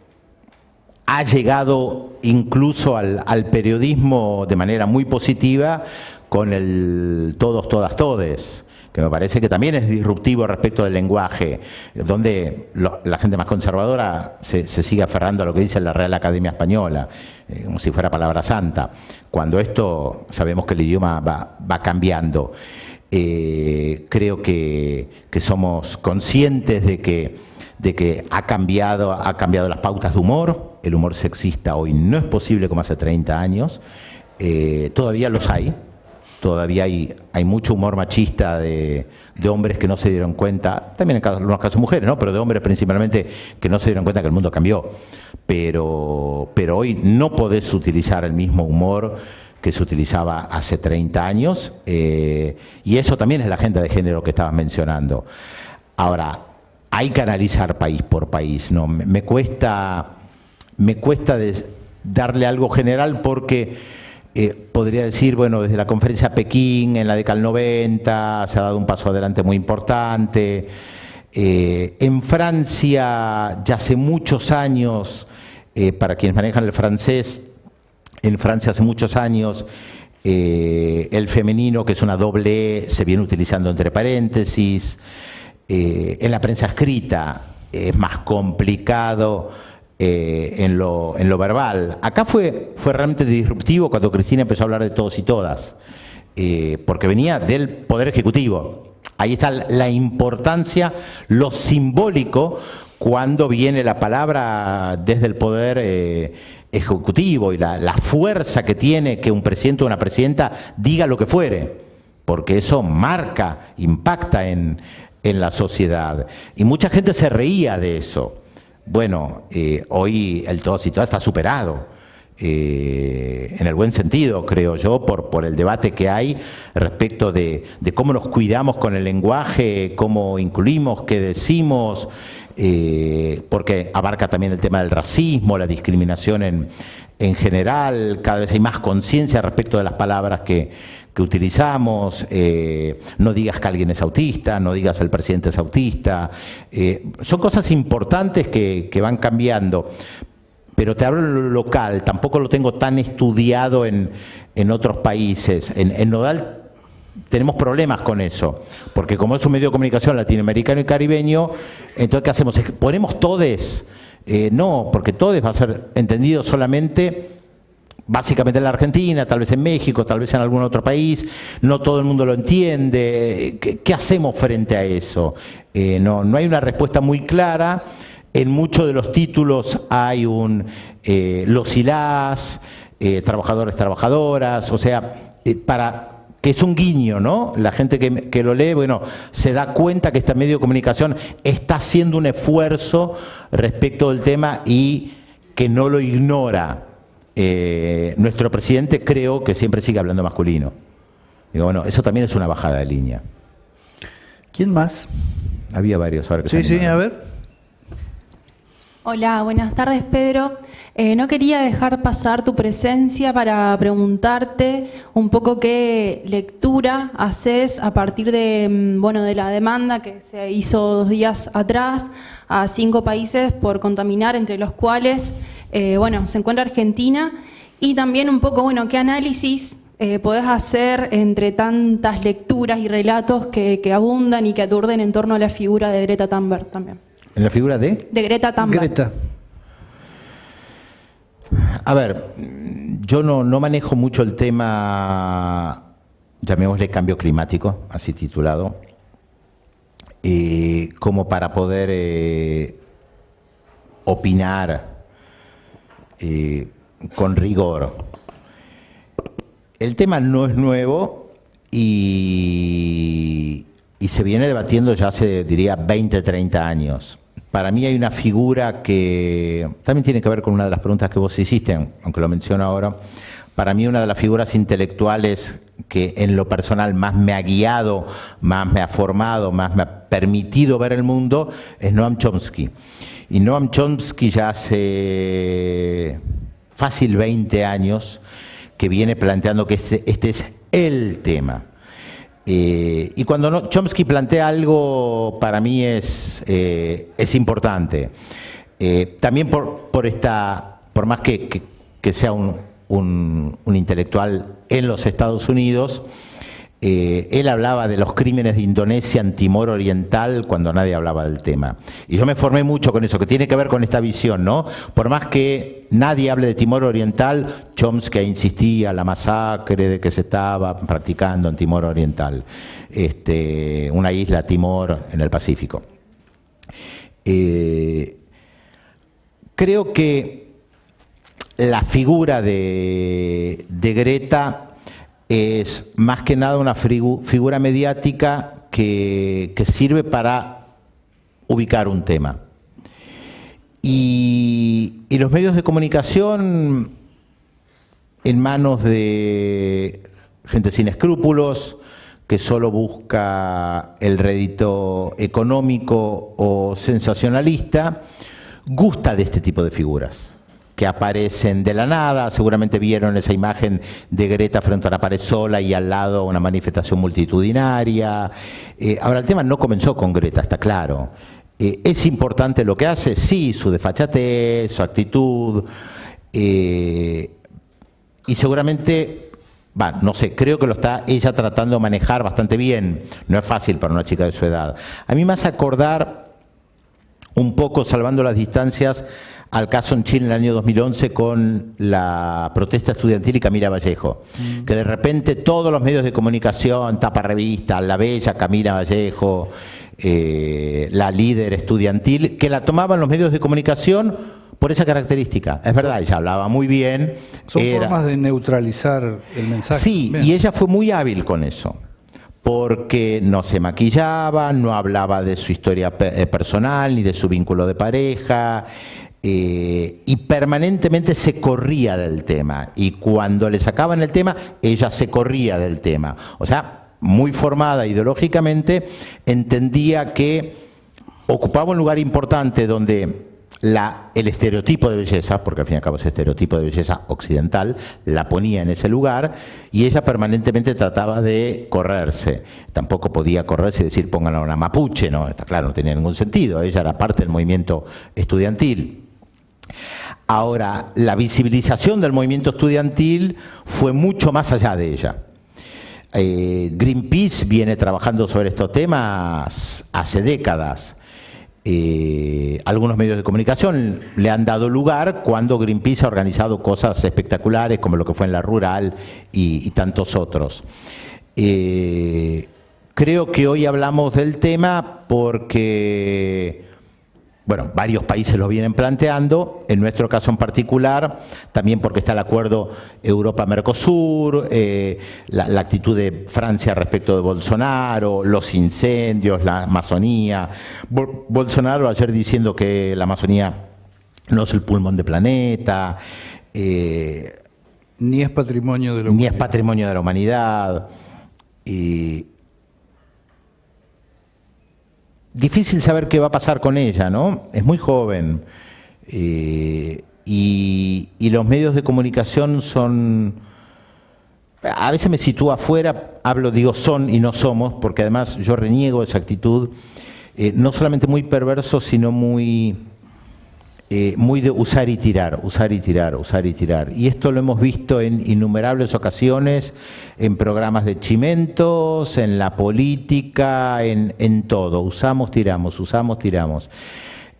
ha llegado incluso al periodismo de manera muy positiva con el todos, todas, todes, que me parece que también es disruptivo respecto del lenguaje, donde la gente más conservadora se sigue aferrando a lo que dice la Real Academia Española, como si fuera palabra santa, cuando esto sabemos que el idioma va cambiando. Creo que somos conscientes de que ha cambiado las pautas de humor. El humor sexista hoy no es posible como hace 30 años. Todavía los hay. Todavía hay mucho humor machista de hombres que no se dieron cuenta, también en algunos casos mujeres, ¿no? Pero de hombres principalmente que no se dieron cuenta que el mundo cambió. Pero hoy no podés utilizar el mismo humor que se utilizaba hace 30 años, y eso también es la agenda de género que estabas mencionando. Ahora, hay que analizar país por país, ¿no? Me cuesta darle algo general porque podría decir, bueno, desde la conferencia de Pekín en la década del 90 se ha dado un paso adelante muy importante. En Francia, ya hace muchos años, para quienes manejan el francés, en Francia hace muchos años el femenino, que es una doble E, se viene utilizando entre paréntesis. En la prensa escrita es más complicado en lo verbal. Acá fue realmente disruptivo cuando Cristina empezó a hablar de todos y todas, porque venía del Poder Ejecutivo. Ahí está la importancia, lo simbólico, cuando viene la palabra desde el Poder Ejecutivo y la fuerza que tiene que un presidente o una presidenta diga lo que fuere, porque eso marca, impacta en la sociedad. Y mucha gente se reía de eso. Bueno, hoy el todos y todas está superado, en el buen sentido, creo yo, por el debate que hay respecto de cómo nos cuidamos con el lenguaje, cómo incluimos, qué decimos, porque abarca también el tema del racismo, la discriminación en general. Cada vez hay más conciencia respecto de las palabras que utilizamos. No digas que alguien es autista, no digas el presidente es autista. Son cosas importantes que van cambiando. Pero te hablo en lo local, tampoco lo tengo tan estudiado en otros países. En Nodal tenemos problemas con eso, porque como es un medio de comunicación latinoamericano y caribeño, entonces ¿qué hacemos? ¿Ponemos todes? No, porque todes va a ser entendido solamente, básicamente en la Argentina, tal vez en México, tal vez en algún otro país. No todo el mundo lo entiende. ¿Qué hacemos frente a eso? No hay una respuesta muy clara. En muchos de los títulos hay los y las, trabajadores, trabajadoras, o sea, que es un guiño, ¿no? La gente que lo lee, bueno, se da cuenta que este medio de comunicación está haciendo un esfuerzo respecto del tema y que no lo ignora. Nuestro presidente, creo que siempre sigue hablando masculino. Digo, bueno, eso también es una bajada de línea. ¿Quién más? Había varios ahora que Sí, a ver. Hola, buenas tardes, Pedro. No quería dejar pasar tu presencia para preguntarte un poco qué lectura haces a partir de la demanda que se hizo 2 días atrás a 5 países por contaminar, entre los cuales se encuentra Argentina, y también un poco, qué análisis podés hacer entre tantas lecturas y relatos que abundan y que aturden en torno a la figura de Greta Thunberg también. ¿En la figura de? De Greta Thunberg. Greta. A ver, yo no manejo mucho el tema, llamémosle cambio climático, así titulado, como para poder opinar con rigor. El tema no es nuevo y se viene debatiendo ya hace, diría, 20, 30 años. Para mí hay una figura que también tiene que ver con una de las preguntas que vos hiciste, aunque lo menciono ahora, para mí una de las figuras intelectuales que en lo personal más me ha guiado, más me ha formado, más me ha permitido ver el mundo, es Noam Chomsky. Y Noam Chomsky ya hace fácil 20 años que viene planteando que este es el tema. Y cuando Chomsky plantea algo, para mí es importante. También por más que sea un intelectual en los Estados Unidos, él hablaba de los crímenes de Indonesia en Timor Oriental cuando nadie hablaba del tema. Y yo me formé mucho con eso, que tiene que ver con esta visión, ¿no? Por más que nadie hable de Timor Oriental, Chomsky insistía la masacre de que se estaba practicando en Timor Oriental, una isla, Timor, en el Pacífico. Creo que la figura de Greta es más que nada una figura mediática que sirve para ubicar un tema. Y los medios de comunicación, en manos de gente sin escrúpulos, que solo busca el rédito económico o sensacionalista, gusta de este tipo de figuras que aparecen de la nada. Seguramente vieron esa imagen de Greta frente a una pared sola y al lado una manifestación multitudinaria. Ahora, el tema no comenzó con Greta, está claro. ¿Es importante lo que hace? Sí, su desfachatez, su actitud, y seguramente, no sé, creo que lo está ella tratando de manejar bastante bien. No es fácil para una chica de su edad. A mí me hace acordar un poco, salvando las distancias, al caso en Chile en el año 2011 con la protesta estudiantil y Camila Vallejo, que de repente todos los medios de comunicación, Tapa Revista, la bella Camila Vallejo, la líder estudiantil, que la tomaban los medios de comunicación por esa característica. Es verdad, ella hablaba muy bien. Son formas de neutralizar el mensaje. Sí, bien. Y ella fue muy hábil con eso, porque no se maquillaba, no hablaba de su historia personal ni de su vínculo de pareja, y permanentemente se corría del tema, y cuando le sacaban el tema, ella se corría del tema. O sea, muy formada ideológicamente, entendía que ocupaba un lugar importante donde el estereotipo de belleza, porque al fin y al cabo es estereotipo de belleza occidental, la ponía en ese lugar, y ella permanentemente trataba de correrse. Tampoco podía correrse y decir pónganla a una mapuche, no, está claro, no tenía ningún sentido. Ella era parte del movimiento estudiantil. Ahora, la visibilización del movimiento estudiantil fue mucho más allá de ella. Greenpeace viene trabajando sobre estos temas hace décadas. Algunos medios de comunicación le han dado lugar cuando Greenpeace ha organizado cosas espectaculares como lo que fue en La Rural y tantos otros. Creo que hoy hablamos del tema porque, bueno, varios países lo vienen planteando, en nuestro caso en particular, también porque está el acuerdo Europa-Mercosur, la actitud de Francia respecto de Bolsonaro, los incendios, la Amazonía. Bolsonaro ayer diciendo que la Amazonía no es el pulmón del planeta, ni es patrimonio de la humanidad. Ni es patrimonio de la humanidad. Difícil saber qué va a pasar con ella, ¿no? Es muy joven. Y los medios de comunicación son... A veces me sitúo afuera, digo son y no somos, porque además yo reniego esa actitud, no solamente muy perverso, sino muy de usar y tirar, usar y tirar, usar y tirar. Y esto lo hemos visto en innumerables ocasiones, en programas de chimentos, en la política, en todo. Usamos, tiramos, usamos, tiramos.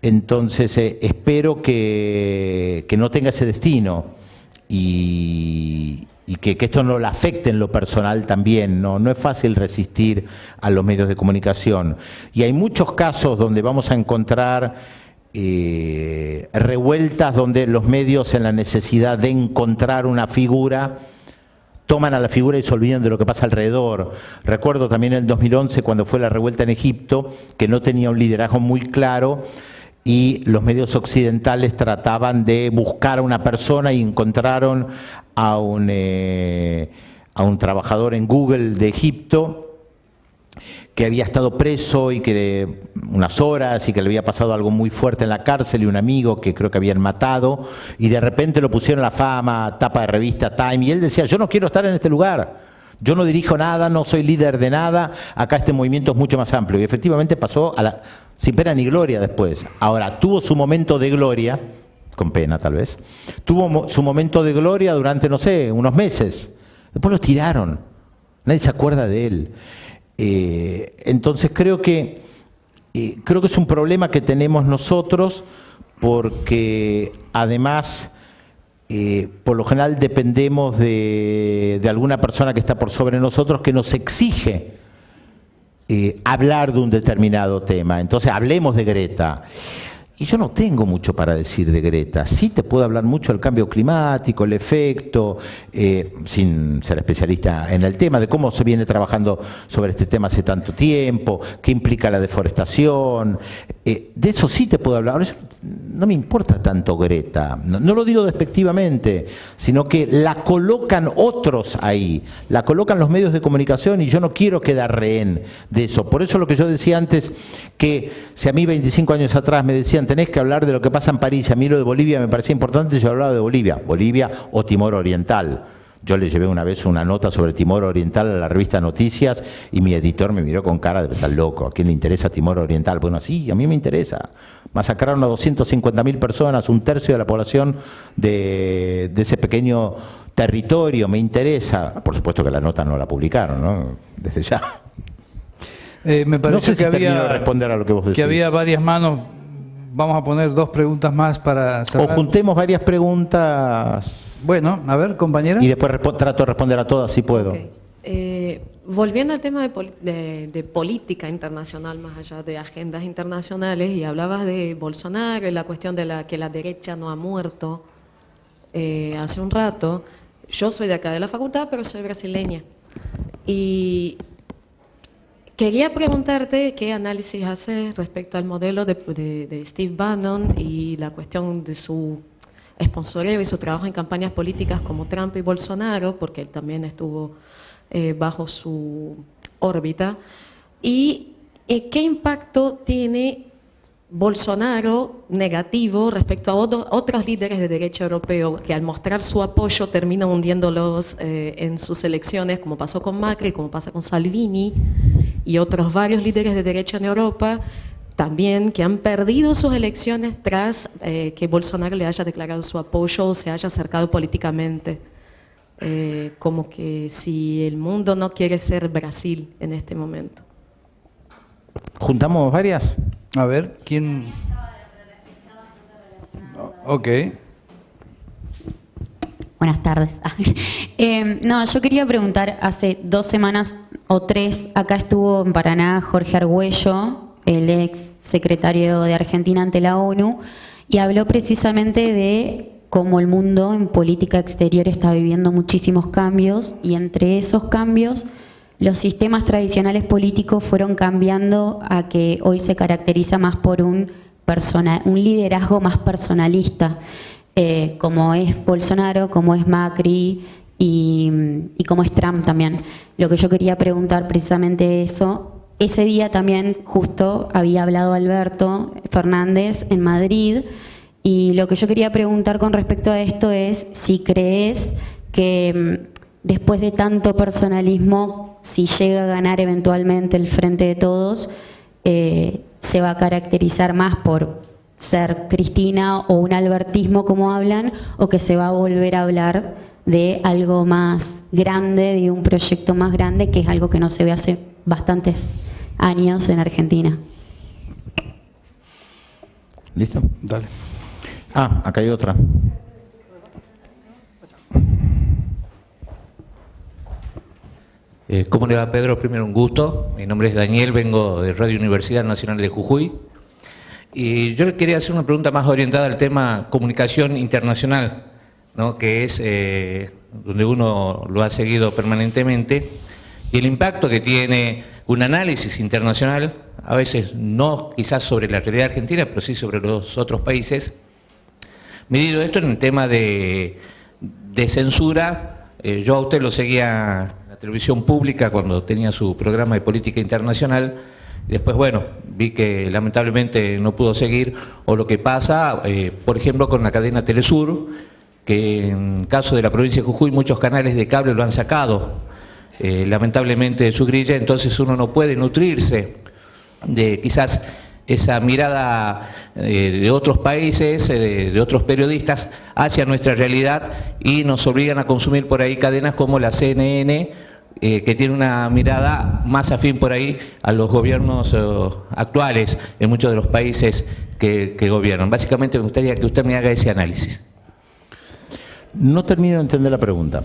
Entonces, espero que no tenga ese destino y que esto no la afecte en lo personal también. No es fácil resistir a los medios de comunicación. Y hay muchos casos donde vamos a encontrar revueltas donde los medios, en la necesidad de encontrar una figura, toman a la figura y se olvidan de lo que pasa alrededor. Recuerdo también en el 2011 cuando fue la revuelta en Egipto, que no tenía un liderazgo muy claro, y los medios occidentales trataban de buscar a una persona y encontraron a un trabajador en Google de Egipto que había estado preso y que unas horas y que le había pasado algo muy fuerte en la cárcel y un amigo que creo que habían matado, y de repente lo pusieron a la fama, tapa de revista Time, y él decía: yo no quiero estar en este lugar, yo no dirijo nada, no soy líder de nada, acá este movimiento es mucho más amplio. Y efectivamente pasó sin pena ni gloria después. Ahora, tuvo su momento de gloria, con pena tal vez, tuvo su momento de gloria durante, no sé, unos meses. Después lo tiraron, nadie se acuerda de él. Entonces creo que es un problema que tenemos nosotros, porque además por lo general dependemos de alguna persona que está por sobre nosotros, que nos exige hablar de un determinado tema. Entonces hablemos de Greta. Y yo no tengo mucho para decir de Greta. Sí te puedo hablar mucho del cambio climático, el efecto, sin ser especialista en el tema, de cómo se viene trabajando sobre este tema hace tanto tiempo, qué implica la deforestación. De eso sí te puedo hablar. Ahora, no me importa tanto Greta, no lo digo despectivamente, sino que la colocan otros ahí, la colocan los medios de comunicación, y yo no quiero quedar rehén de eso. Por eso lo que yo decía antes, que si a mí 25 años atrás me decían: tenés que hablar de lo que pasa en París, a mí lo de Bolivia me parecía importante, yo hablaba de Bolivia o Timor Oriental. Yo le llevé una vez una nota sobre Timor Oriental a la revista Noticias y mi editor me miró con cara de: tal loco, ¿a quién le interesa Timor Oriental? Bueno, sí, a mí me interesa. Masacraron a 250.000 personas, un tercio de la población de ese pequeño territorio, me interesa. Por supuesto que la nota no la publicaron, ¿no? Desde ya. Me parece no sé si que termino de responder a lo que vos decís. Que había varias manos. Vamos a poner 2 preguntas más para cerrar. O juntemos varias preguntas. Bueno, a ver, compañera. Y después trato de responder a todas si puedo. Okay. Volviendo al tema de política internacional, más allá de agendas internacionales, y hablabas de Bolsonaro y la cuestión de que la derecha no ha muerto hace un rato. Yo soy de acá de la facultad, pero soy brasileña. Y quería preguntarte qué análisis haces respecto al modelo de Steve Bannon y la cuestión de su sponsoreo y su trabajo en campañas políticas como Trump y Bolsonaro, porque él también estuvo bajo su órbita. ¿Y qué impacto tiene Bolsonaro negativo respecto a otros líderes de derecha europeo que al mostrar su apoyo terminan hundiéndolos en sus elecciones, como pasó con Macri, como pasa con Salvini y otros varios líderes de derecha en Europa también, que han perdido sus elecciones tras que Bolsonaro le haya declarado su apoyo o se haya acercado políticamente? Como que si el mundo no quiere ser Brasil en este momento. ¿Juntamos varias? A ver, ¿quién? Ok. Buenas tardes. No, yo quería preguntar, hace 2 semanas o 3, acá estuvo en Paraná Jorge Argüello, el ex secretario de Argentina ante la ONU, y habló precisamente de cómo el mundo en política exterior está viviendo muchísimos cambios, y entre esos cambios los sistemas tradicionales políticos fueron cambiando a que hoy se caracteriza más por un liderazgo más personalista, como es Bolsonaro, como es Macri y como es Trump también. Lo que yo quería preguntar precisamente eso, ese día también justo había hablado Alberto Fernández en Madrid, y lo que yo quería preguntar con respecto a esto es si crees que después de tanto personalismo, si llega a ganar eventualmente el Frente de Todos, se va a caracterizar más por ser Cristina o un albertismo como hablan, o que se va a volver a hablar de algo más grande, de un proyecto más grande, que es algo que no se ve hace bastantes años en Argentina. ¿Listo? Dale. Acá hay otra. ¿Cómo le va, Pedro? Primero, un gusto. Mi nombre es Daniel, vengo de Radio Universidad Nacional de Jujuy. Y yo le quería hacer una pregunta más orientada al tema comunicación internacional, ¿no? Que es donde uno lo ha seguido permanentemente, y el impacto que tiene un análisis internacional, a veces no quizás sobre la realidad argentina, pero sí sobre los otros países. Medido esto en el tema de censura, yo a usted lo seguía en la televisión pública cuando tenía su programa de política internacional, y después, bueno, vi que lamentablemente no pudo seguir, o lo que pasa, por ejemplo, con la cadena Telesur, que en caso de la provincia de Jujuy muchos canales de cable lo han sacado, lamentablemente, de su grilla, entonces uno no puede nutrirse de quizás esa mirada de otros países, de otros periodistas hacia nuestra realidad, y nos obligan a consumir por ahí cadenas como la CNN, que tiene una mirada más afín por ahí a los gobiernos actuales en muchos de los países que gobiernan. Básicamente me gustaría que usted me haga ese análisis. No termino de entender la pregunta.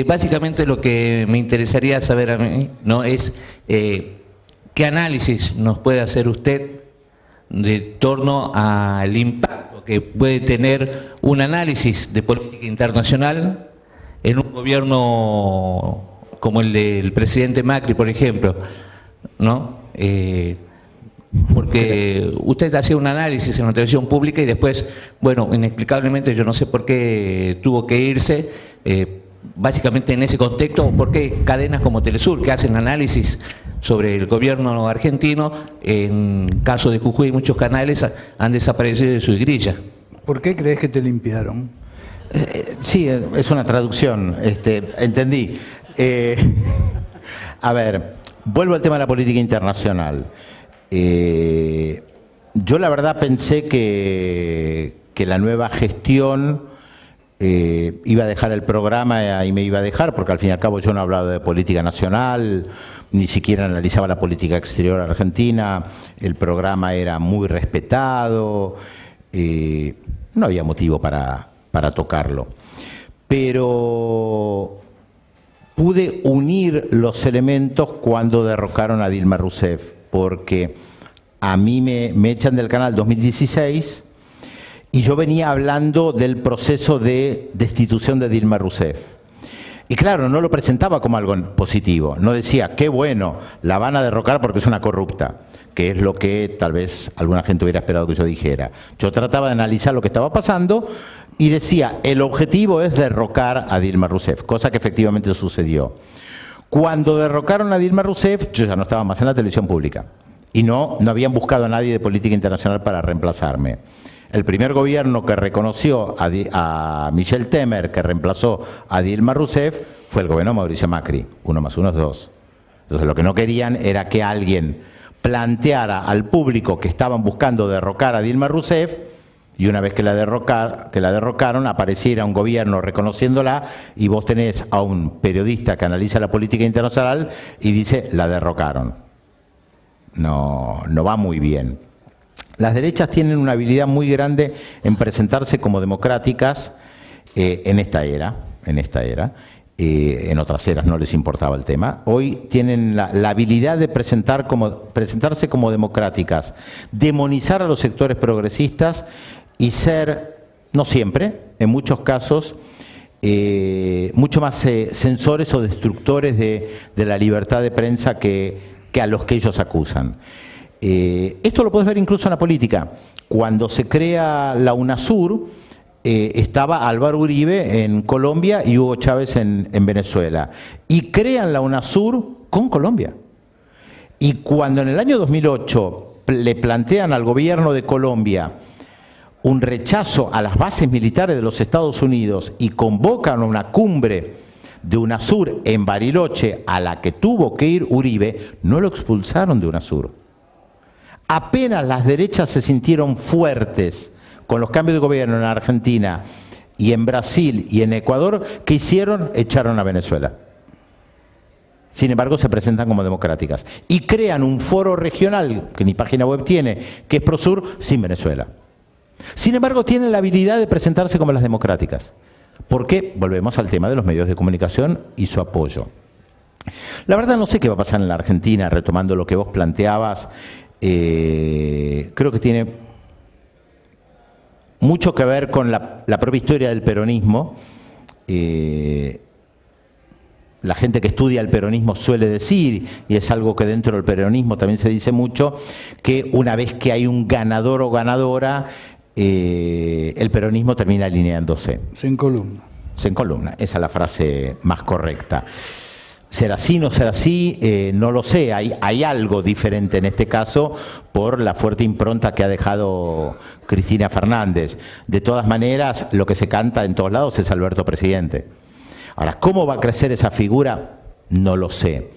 Básicamente lo que me interesaría saber a mí, ¿no?, es qué análisis nos puede hacer usted de torno al impacto que puede tener un análisis de política internacional en un gobierno como el del presidente Macri, por ejemplo, ¿no? Porque usted hacía un análisis en la televisión pública y después, bueno, inexplicablemente yo no sé por qué tuvo que irse, básicamente en ese contexto, por qué cadenas como Telesur, que hacen análisis sobre el gobierno argentino, en caso de Jujuy muchos canales han desaparecido de su grilla. ¿Por qué crees que te limpiaron? Sí, es una traducción, entendí. A ver, vuelvo al tema de la política internacional. Yo la verdad pensé que la nueva gestión iba a dejar el programa y me iba a dejar, porque al fin y al cabo yo no hablaba de política nacional, ni siquiera analizaba la política exterior argentina, el programa era muy respetado, no había motivo para tocarlo. Pero pude unir los elementos cuando derrocaron a Dilma Rousseff, porque a mí me echan del canal 2016 y yo venía hablando del proceso de destitución de Dilma Rousseff. Y claro, no lo presentaba como algo positivo, no decía, qué bueno, la van a derrocar porque es una corrupta, que es lo que tal vez alguna gente hubiera esperado que yo dijera. Yo trataba de analizar lo que estaba pasando y decía, el objetivo es derrocar a Dilma Rousseff, cosa que efectivamente sucedió. Cuando derrocaron a Dilma Rousseff, yo ya no estaba más en la televisión pública y no habían buscado a nadie de política internacional para reemplazarme. El primer gobierno que reconoció a Michel Temer, que reemplazó a Dilma Rousseff, fue el gobierno de Mauricio Macri. 1 más 1 es 2. Entonces lo que no querían era que alguien planteara al público que estaban buscando derrocar a Dilma Rousseff, y una vez que la derrocaron, apareciera un gobierno reconociéndola, y vos tenés a un periodista que analiza la política internacional y dice, la derrocaron. No va muy bien. Las derechas tienen una habilidad muy grande en presentarse como democráticas en esta era. En otras eras no les importaba el tema. Hoy tienen la habilidad de presentarse como democráticas, demonizar a los sectores progresistas y ser, no siempre, en muchos casos, mucho más censores o destructores de la libertad de prensa que a los que ellos acusan. Esto lo puedes ver incluso en la política. Cuando se crea la UNASUR, estaba Álvaro Uribe en Colombia y Hugo Chávez en Venezuela. Y crean la UNASUR con Colombia. Y cuando en el año 2008 le plantean al gobierno de Colombia un rechazo a las bases militares de los Estados Unidos y convocan una cumbre de UNASUR en Bariloche a la que tuvo que ir Uribe, no lo expulsaron de UNASUR. Apenas las derechas se sintieron fuertes con los cambios de gobierno en Argentina y en Brasil y en Ecuador, ¿qué hicieron? Echaron a Venezuela. Sin embargo, se presentan como democráticas y crean un foro regional, que ni página web tiene, que es Prosur, sin Venezuela. Sin embargo, tienen la habilidad de presentarse como las democráticas. ¿Por qué? Volvemos al tema de los medios de comunicación y su apoyo. La verdad no sé qué va a pasar en la Argentina, retomando lo que vos planteabas. Creo que tiene mucho que ver con la propia historia del peronismo. la gente que estudia el peronismo suele decir, y es algo que dentro del peronismo también se dice mucho, que una vez que hay un ganador o ganadora, el peronismo termina alineándose. Se encolumna. Se encolumna, esa es la frase más correcta. ¿Será así, no será así? No lo sé, hay algo diferente en este caso por la fuerte impronta que ha dejado Cristina Fernández. De todas maneras, lo que se canta en todos lados es Alberto presidente. Ahora, ¿cómo va a crecer esa figura? No lo sé.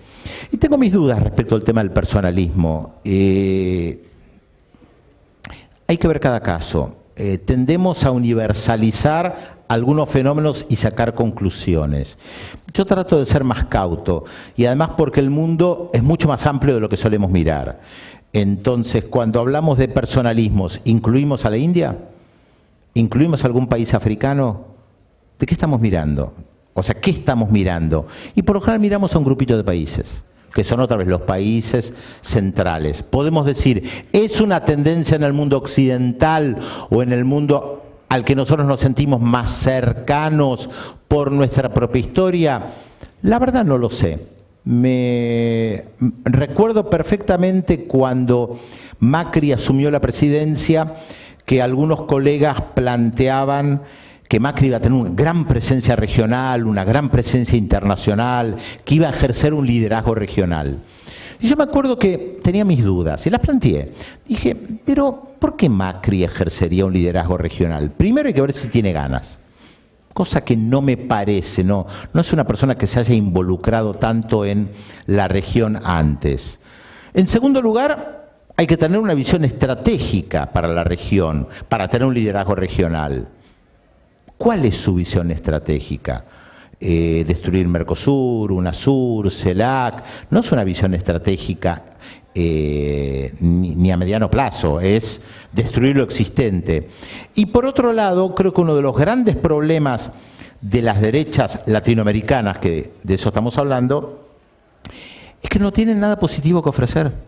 Y tengo mis dudas respecto al tema del personalismo. Hay que ver cada caso. Tendemos a universalizar algunos fenómenos y sacar conclusiones. Yo trato de ser más cauto, y además porque el mundo es mucho más amplio de lo que solemos mirar. Entonces, cuando hablamos de personalismos, ¿incluimos a la India? ¿Incluimos a algún país africano? ¿De qué estamos mirando? O sea, ¿qué estamos mirando? Y por lo general miramos a un grupito de países, que son otra vez los países centrales. Podemos decir, ¿es una tendencia en el mundo occidental o en el mundo al que nosotros nos sentimos más cercanos por nuestra propia historia? La verdad no lo sé. Me recuerdo perfectamente cuando Macri asumió la presidencia que algunos colegas planteaban que Macri iba a tener una gran presencia regional, una gran presencia internacional, que iba a ejercer un liderazgo regional. Y yo me acuerdo que tenía mis dudas y las planteé. Dije, pero ¿por qué Macri ejercería un liderazgo regional? Primero hay que ver si tiene ganas, cosa que no me parece, no es una persona que se haya involucrado tanto en la región antes. En segundo lugar, hay que tener una visión estratégica para la región, para tener un liderazgo regional. ¿Cuál es su visión estratégica? Destruir Mercosur, UNASUR, CELAC, no es una visión estratégica ni a mediano plazo, es destruir lo existente. Y por otro lado, creo que uno de los grandes problemas de las derechas latinoamericanas, que de eso estamos hablando, es que no tienen nada positivo que ofrecer.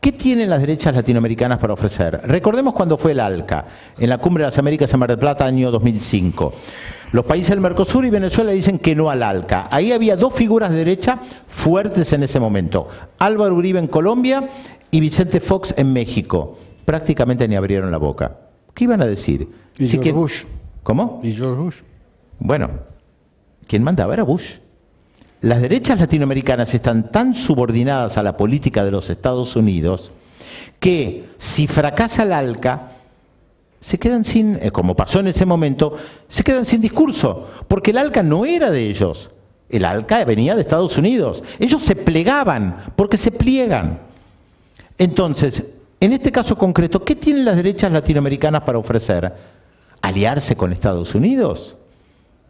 ¿Qué tienen las derechas latinoamericanas para ofrecer? Recordemos cuando fue el ALCA, en la Cumbre de las Américas en Mar del Plata, año 2005. Los países del Mercosur y Venezuela dicen que no al ALCA. Ahí había dos figuras de derecha fuertes en ese momento. Álvaro Uribe en Colombia y Vicente Fox en México. Prácticamente ni abrieron la boca. ¿Qué iban a decir? Y George Bush. ¿Cómo? Y George Bush. Bueno, ¿quién mandaba? Era Bush. Las derechas latinoamericanas están tan subordinadas a la política de los Estados Unidos que si fracasa el ALCA, se quedan sin, como pasó en ese momento, se quedan sin discurso, porque el ALCA no era de ellos, el ALCA venía de Estados Unidos, ellos se plegaban, porque se pliegan. Entonces, en este caso concreto, ¿qué tienen las derechas latinoamericanas para ofrecer? ¿Aliarse con Estados Unidos?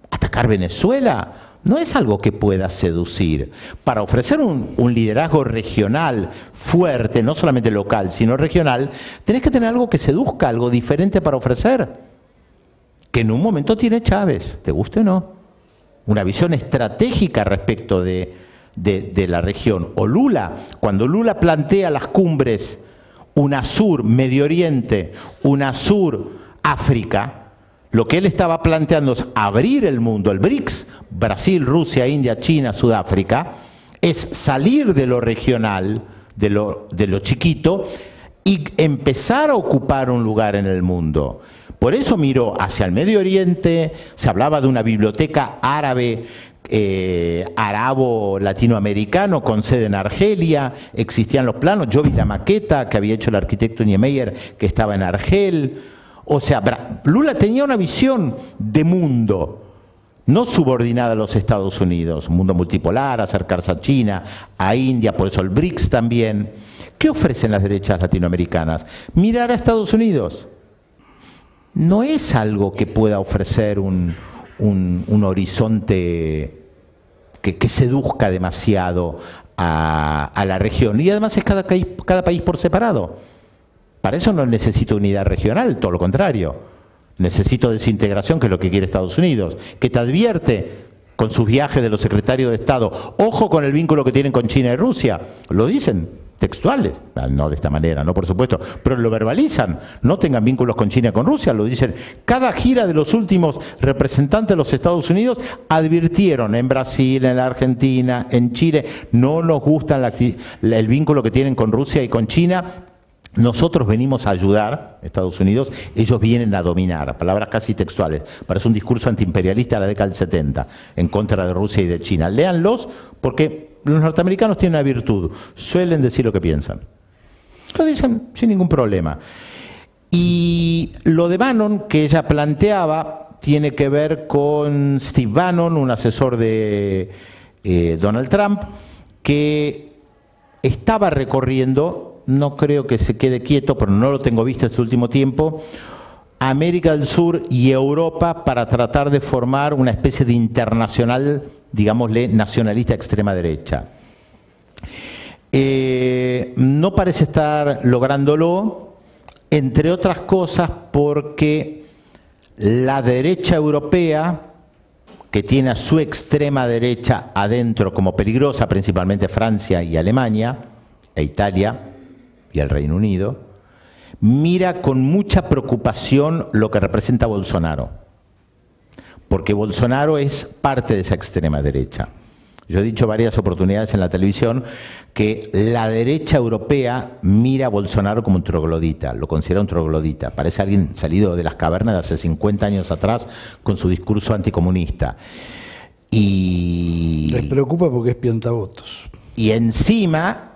¿Atacar Venezuela? No es algo que pueda seducir. Para ofrecer un liderazgo regional fuerte, no solamente local, sino regional, tenés que tener algo que seduzca, algo diferente para ofrecer. Que en un momento tiene Chávez, te guste o no. Una visión estratégica respecto de la región. O Lula, cuando Lula plantea las cumbres UNASUR, Medio Oriente, UNASUR, África, lo que él estaba planteando es abrir el mundo, el BRICS, Brasil, Rusia, India, China, Sudáfrica, es salir de lo regional, de lo chiquito, y empezar a ocupar un lugar en el mundo. Por eso miró hacia el Medio Oriente, se hablaba de una biblioteca árabe, arabo-latinoamericano con sede en Argelia, existían los planos, yo vi la maqueta que había hecho el arquitecto Niemeyer que estaba en Argel. O sea, Lula tenía una visión de mundo, no subordinada a los Estados Unidos, un mundo multipolar, acercarse a China, a India, por eso el BRICS también. ¿Qué ofrecen las derechas latinoamericanas? Mirar a Estados Unidos. No es algo que pueda ofrecer un horizonte que seduzca demasiado a la región. Y además es cada país por separado. Para eso no necesito unidad regional, todo lo contrario. Necesito desintegración, que es lo que quiere Estados Unidos, que te advierte con sus viajes de los secretarios de Estado, ojo con el vínculo que tienen con China y Rusia, lo dicen, textuales, no de esta manera, no por supuesto, pero lo verbalizan, no tengan vínculos con China y con Rusia, lo dicen. Cada gira de los últimos representantes de los Estados Unidos advirtieron en Brasil, en la Argentina, en Chile, no nos gusta el vínculo que tienen con Rusia y con China. Nosotros venimos a ayudar, Estados Unidos, ellos vienen a dominar, palabras casi textuales. Parece un discurso antiimperialista de la década del 70, en contra de Rusia y de China. Léanlos porque los norteamericanos tienen una virtud, suelen decir lo que piensan. Lo dicen sin ningún problema. Y lo de Bannon que ella planteaba tiene que ver con Steve Bannon, un asesor de Donald Trump, que estaba recorriendo, no creo que se quede quieto, pero no lo tengo visto este último tiempo, América del Sur y Europa para tratar de formar una especie de internacional, digámosle, nacionalista extrema derecha. No parece estar lográndolo, entre otras cosas porque la derecha europea, que tiene a su extrema derecha adentro como peligrosa, principalmente Francia y Alemania, e Italia y el Reino Unido, mira con mucha preocupación lo que representa Bolsonaro, porque Bolsonaro es parte de esa extrema derecha. Yo he dicho varias oportunidades en la televisión que la derecha europea mira a Bolsonaro como un troglodita, lo considera un troglodita, parece alguien salido de las cavernas de hace 50 años atrás con su discurso anticomunista. Y les preocupa porque es piantavotos. Y encima,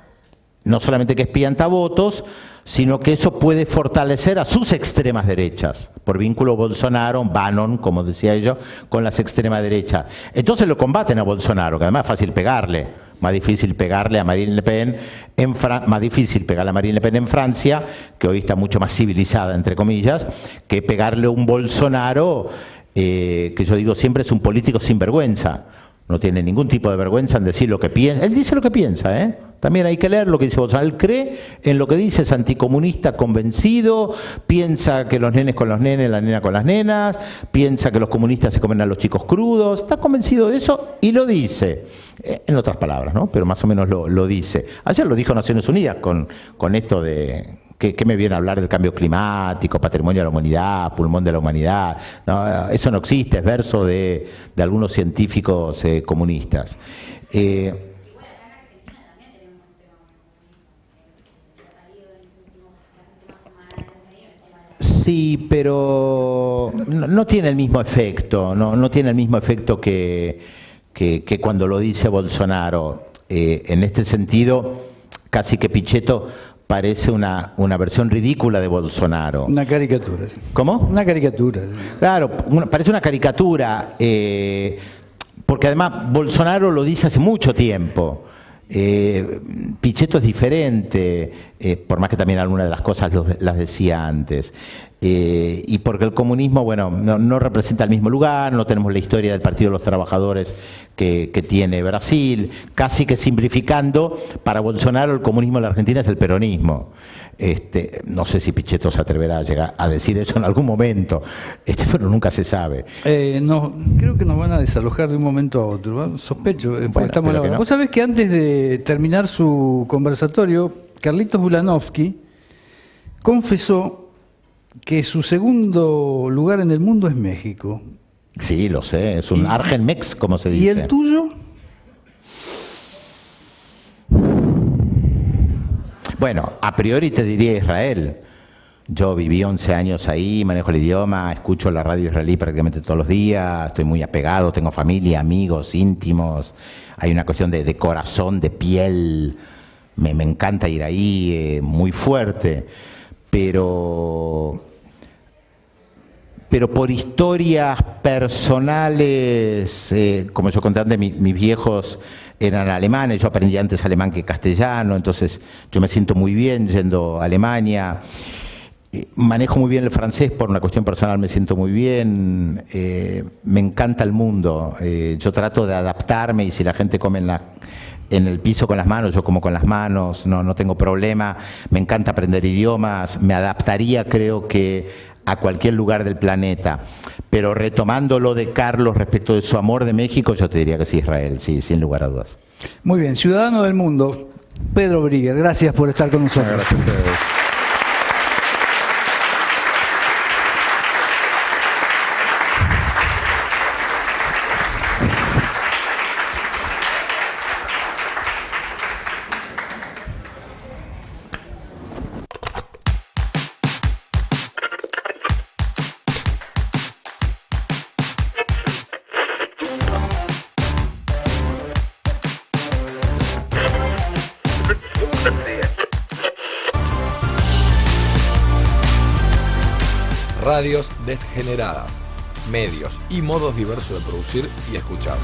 no solamente que es piantavotos, sino que eso puede fortalecer a sus extremas derechas, por vínculo Bolsonaro, Bannon, como decía yo, con las extremas derechas. Entonces lo combaten a Bolsonaro, que además es fácil pegarle, más difícil pegarle a Marine Le Pen, más difícil pegarle a Marine Le Pen en Francia, que hoy está mucho más civilizada, entre comillas, que pegarle a un Bolsonaro, que yo digo siempre es un político sin vergüenza. No tiene ningún tipo de vergüenza en decir lo que piensa. Él dice lo que piensa, ¿eh? También hay que leer lo que dice Bolsonaro. Él cree en lo que dice, es anticomunista convencido, piensa que los nenes con los nenes, la nena con las nenas, piensa que los comunistas se comen a los chicos crudos, está convencido de eso y lo dice. En otras palabras, ¿no? Pero más o menos lo dice. Ayer lo dijo Naciones Unidas con esto de... ¿Qué me viene a hablar del cambio climático, patrimonio de la humanidad, pulmón de la humanidad? No, eso no existe, es verso de algunos científicos comunistas. Sí, pero no tiene el mismo efecto, no tiene el mismo efecto que cuando lo dice Bolsonaro. En este sentido, casi que Pichetto parece una versión ridícula de Bolsonaro. Una caricatura. Sí. ¿Cómo? Una caricatura. Sí. Claro, parece una caricatura, porque además Bolsonaro lo dice hace mucho tiempo. Pichetto es diferente, por más que también algunas de las cosas las decía antes. Y porque el comunismo, bueno, no representa el mismo lugar, no tenemos la historia del Partido de los Trabajadores que tiene Brasil, casi que simplificando, para Bolsonaro el comunismo en la Argentina es el peronismo. No sé si Pichetto se atreverá a llegar a decir eso en algún momento, pero nunca se sabe. No, creo que nos van a desalojar de un momento a otro, ¿no? Sospecho, porque estamos a la hora. No. Vos sabés que antes de terminar su conversatorio, Carlitos Bulanovsky confesó que su segundo lugar en el mundo es México. Sí, lo sé, es un Argenmex, como se dice. ¿Y el tuyo? Bueno, a priori te diría Israel. Yo viví 11 años ahí, manejo el idioma, escucho la radio israelí prácticamente todos los días, estoy muy apegado, tengo familia, amigos, íntimos, hay una cuestión de corazón, de piel, me encanta ir ahí, muy fuerte. Pero por historias personales, como yo conté antes, mis viejos eran alemanes, yo aprendí antes alemán que castellano, entonces yo me siento muy bien yendo a Alemania. Manejo muy bien el francés, por una cuestión personal me siento muy bien, me encanta el mundo, yo trato de adaptarme y si la gente come en el piso con las manos, yo como con las manos, no tengo problema, me encanta aprender idiomas, me adaptaría creo que a cualquier lugar del planeta, pero retomando lo de Carlos respecto de su amor de México, yo te diría que sí, Israel, sí, sin lugar a dudas. Muy bien, ciudadano del mundo, Pedro Briguer, gracias por estar con nosotros. Gracias a ustedes. Radios desgeneradas, medios y modos diversos de producir y escuchar.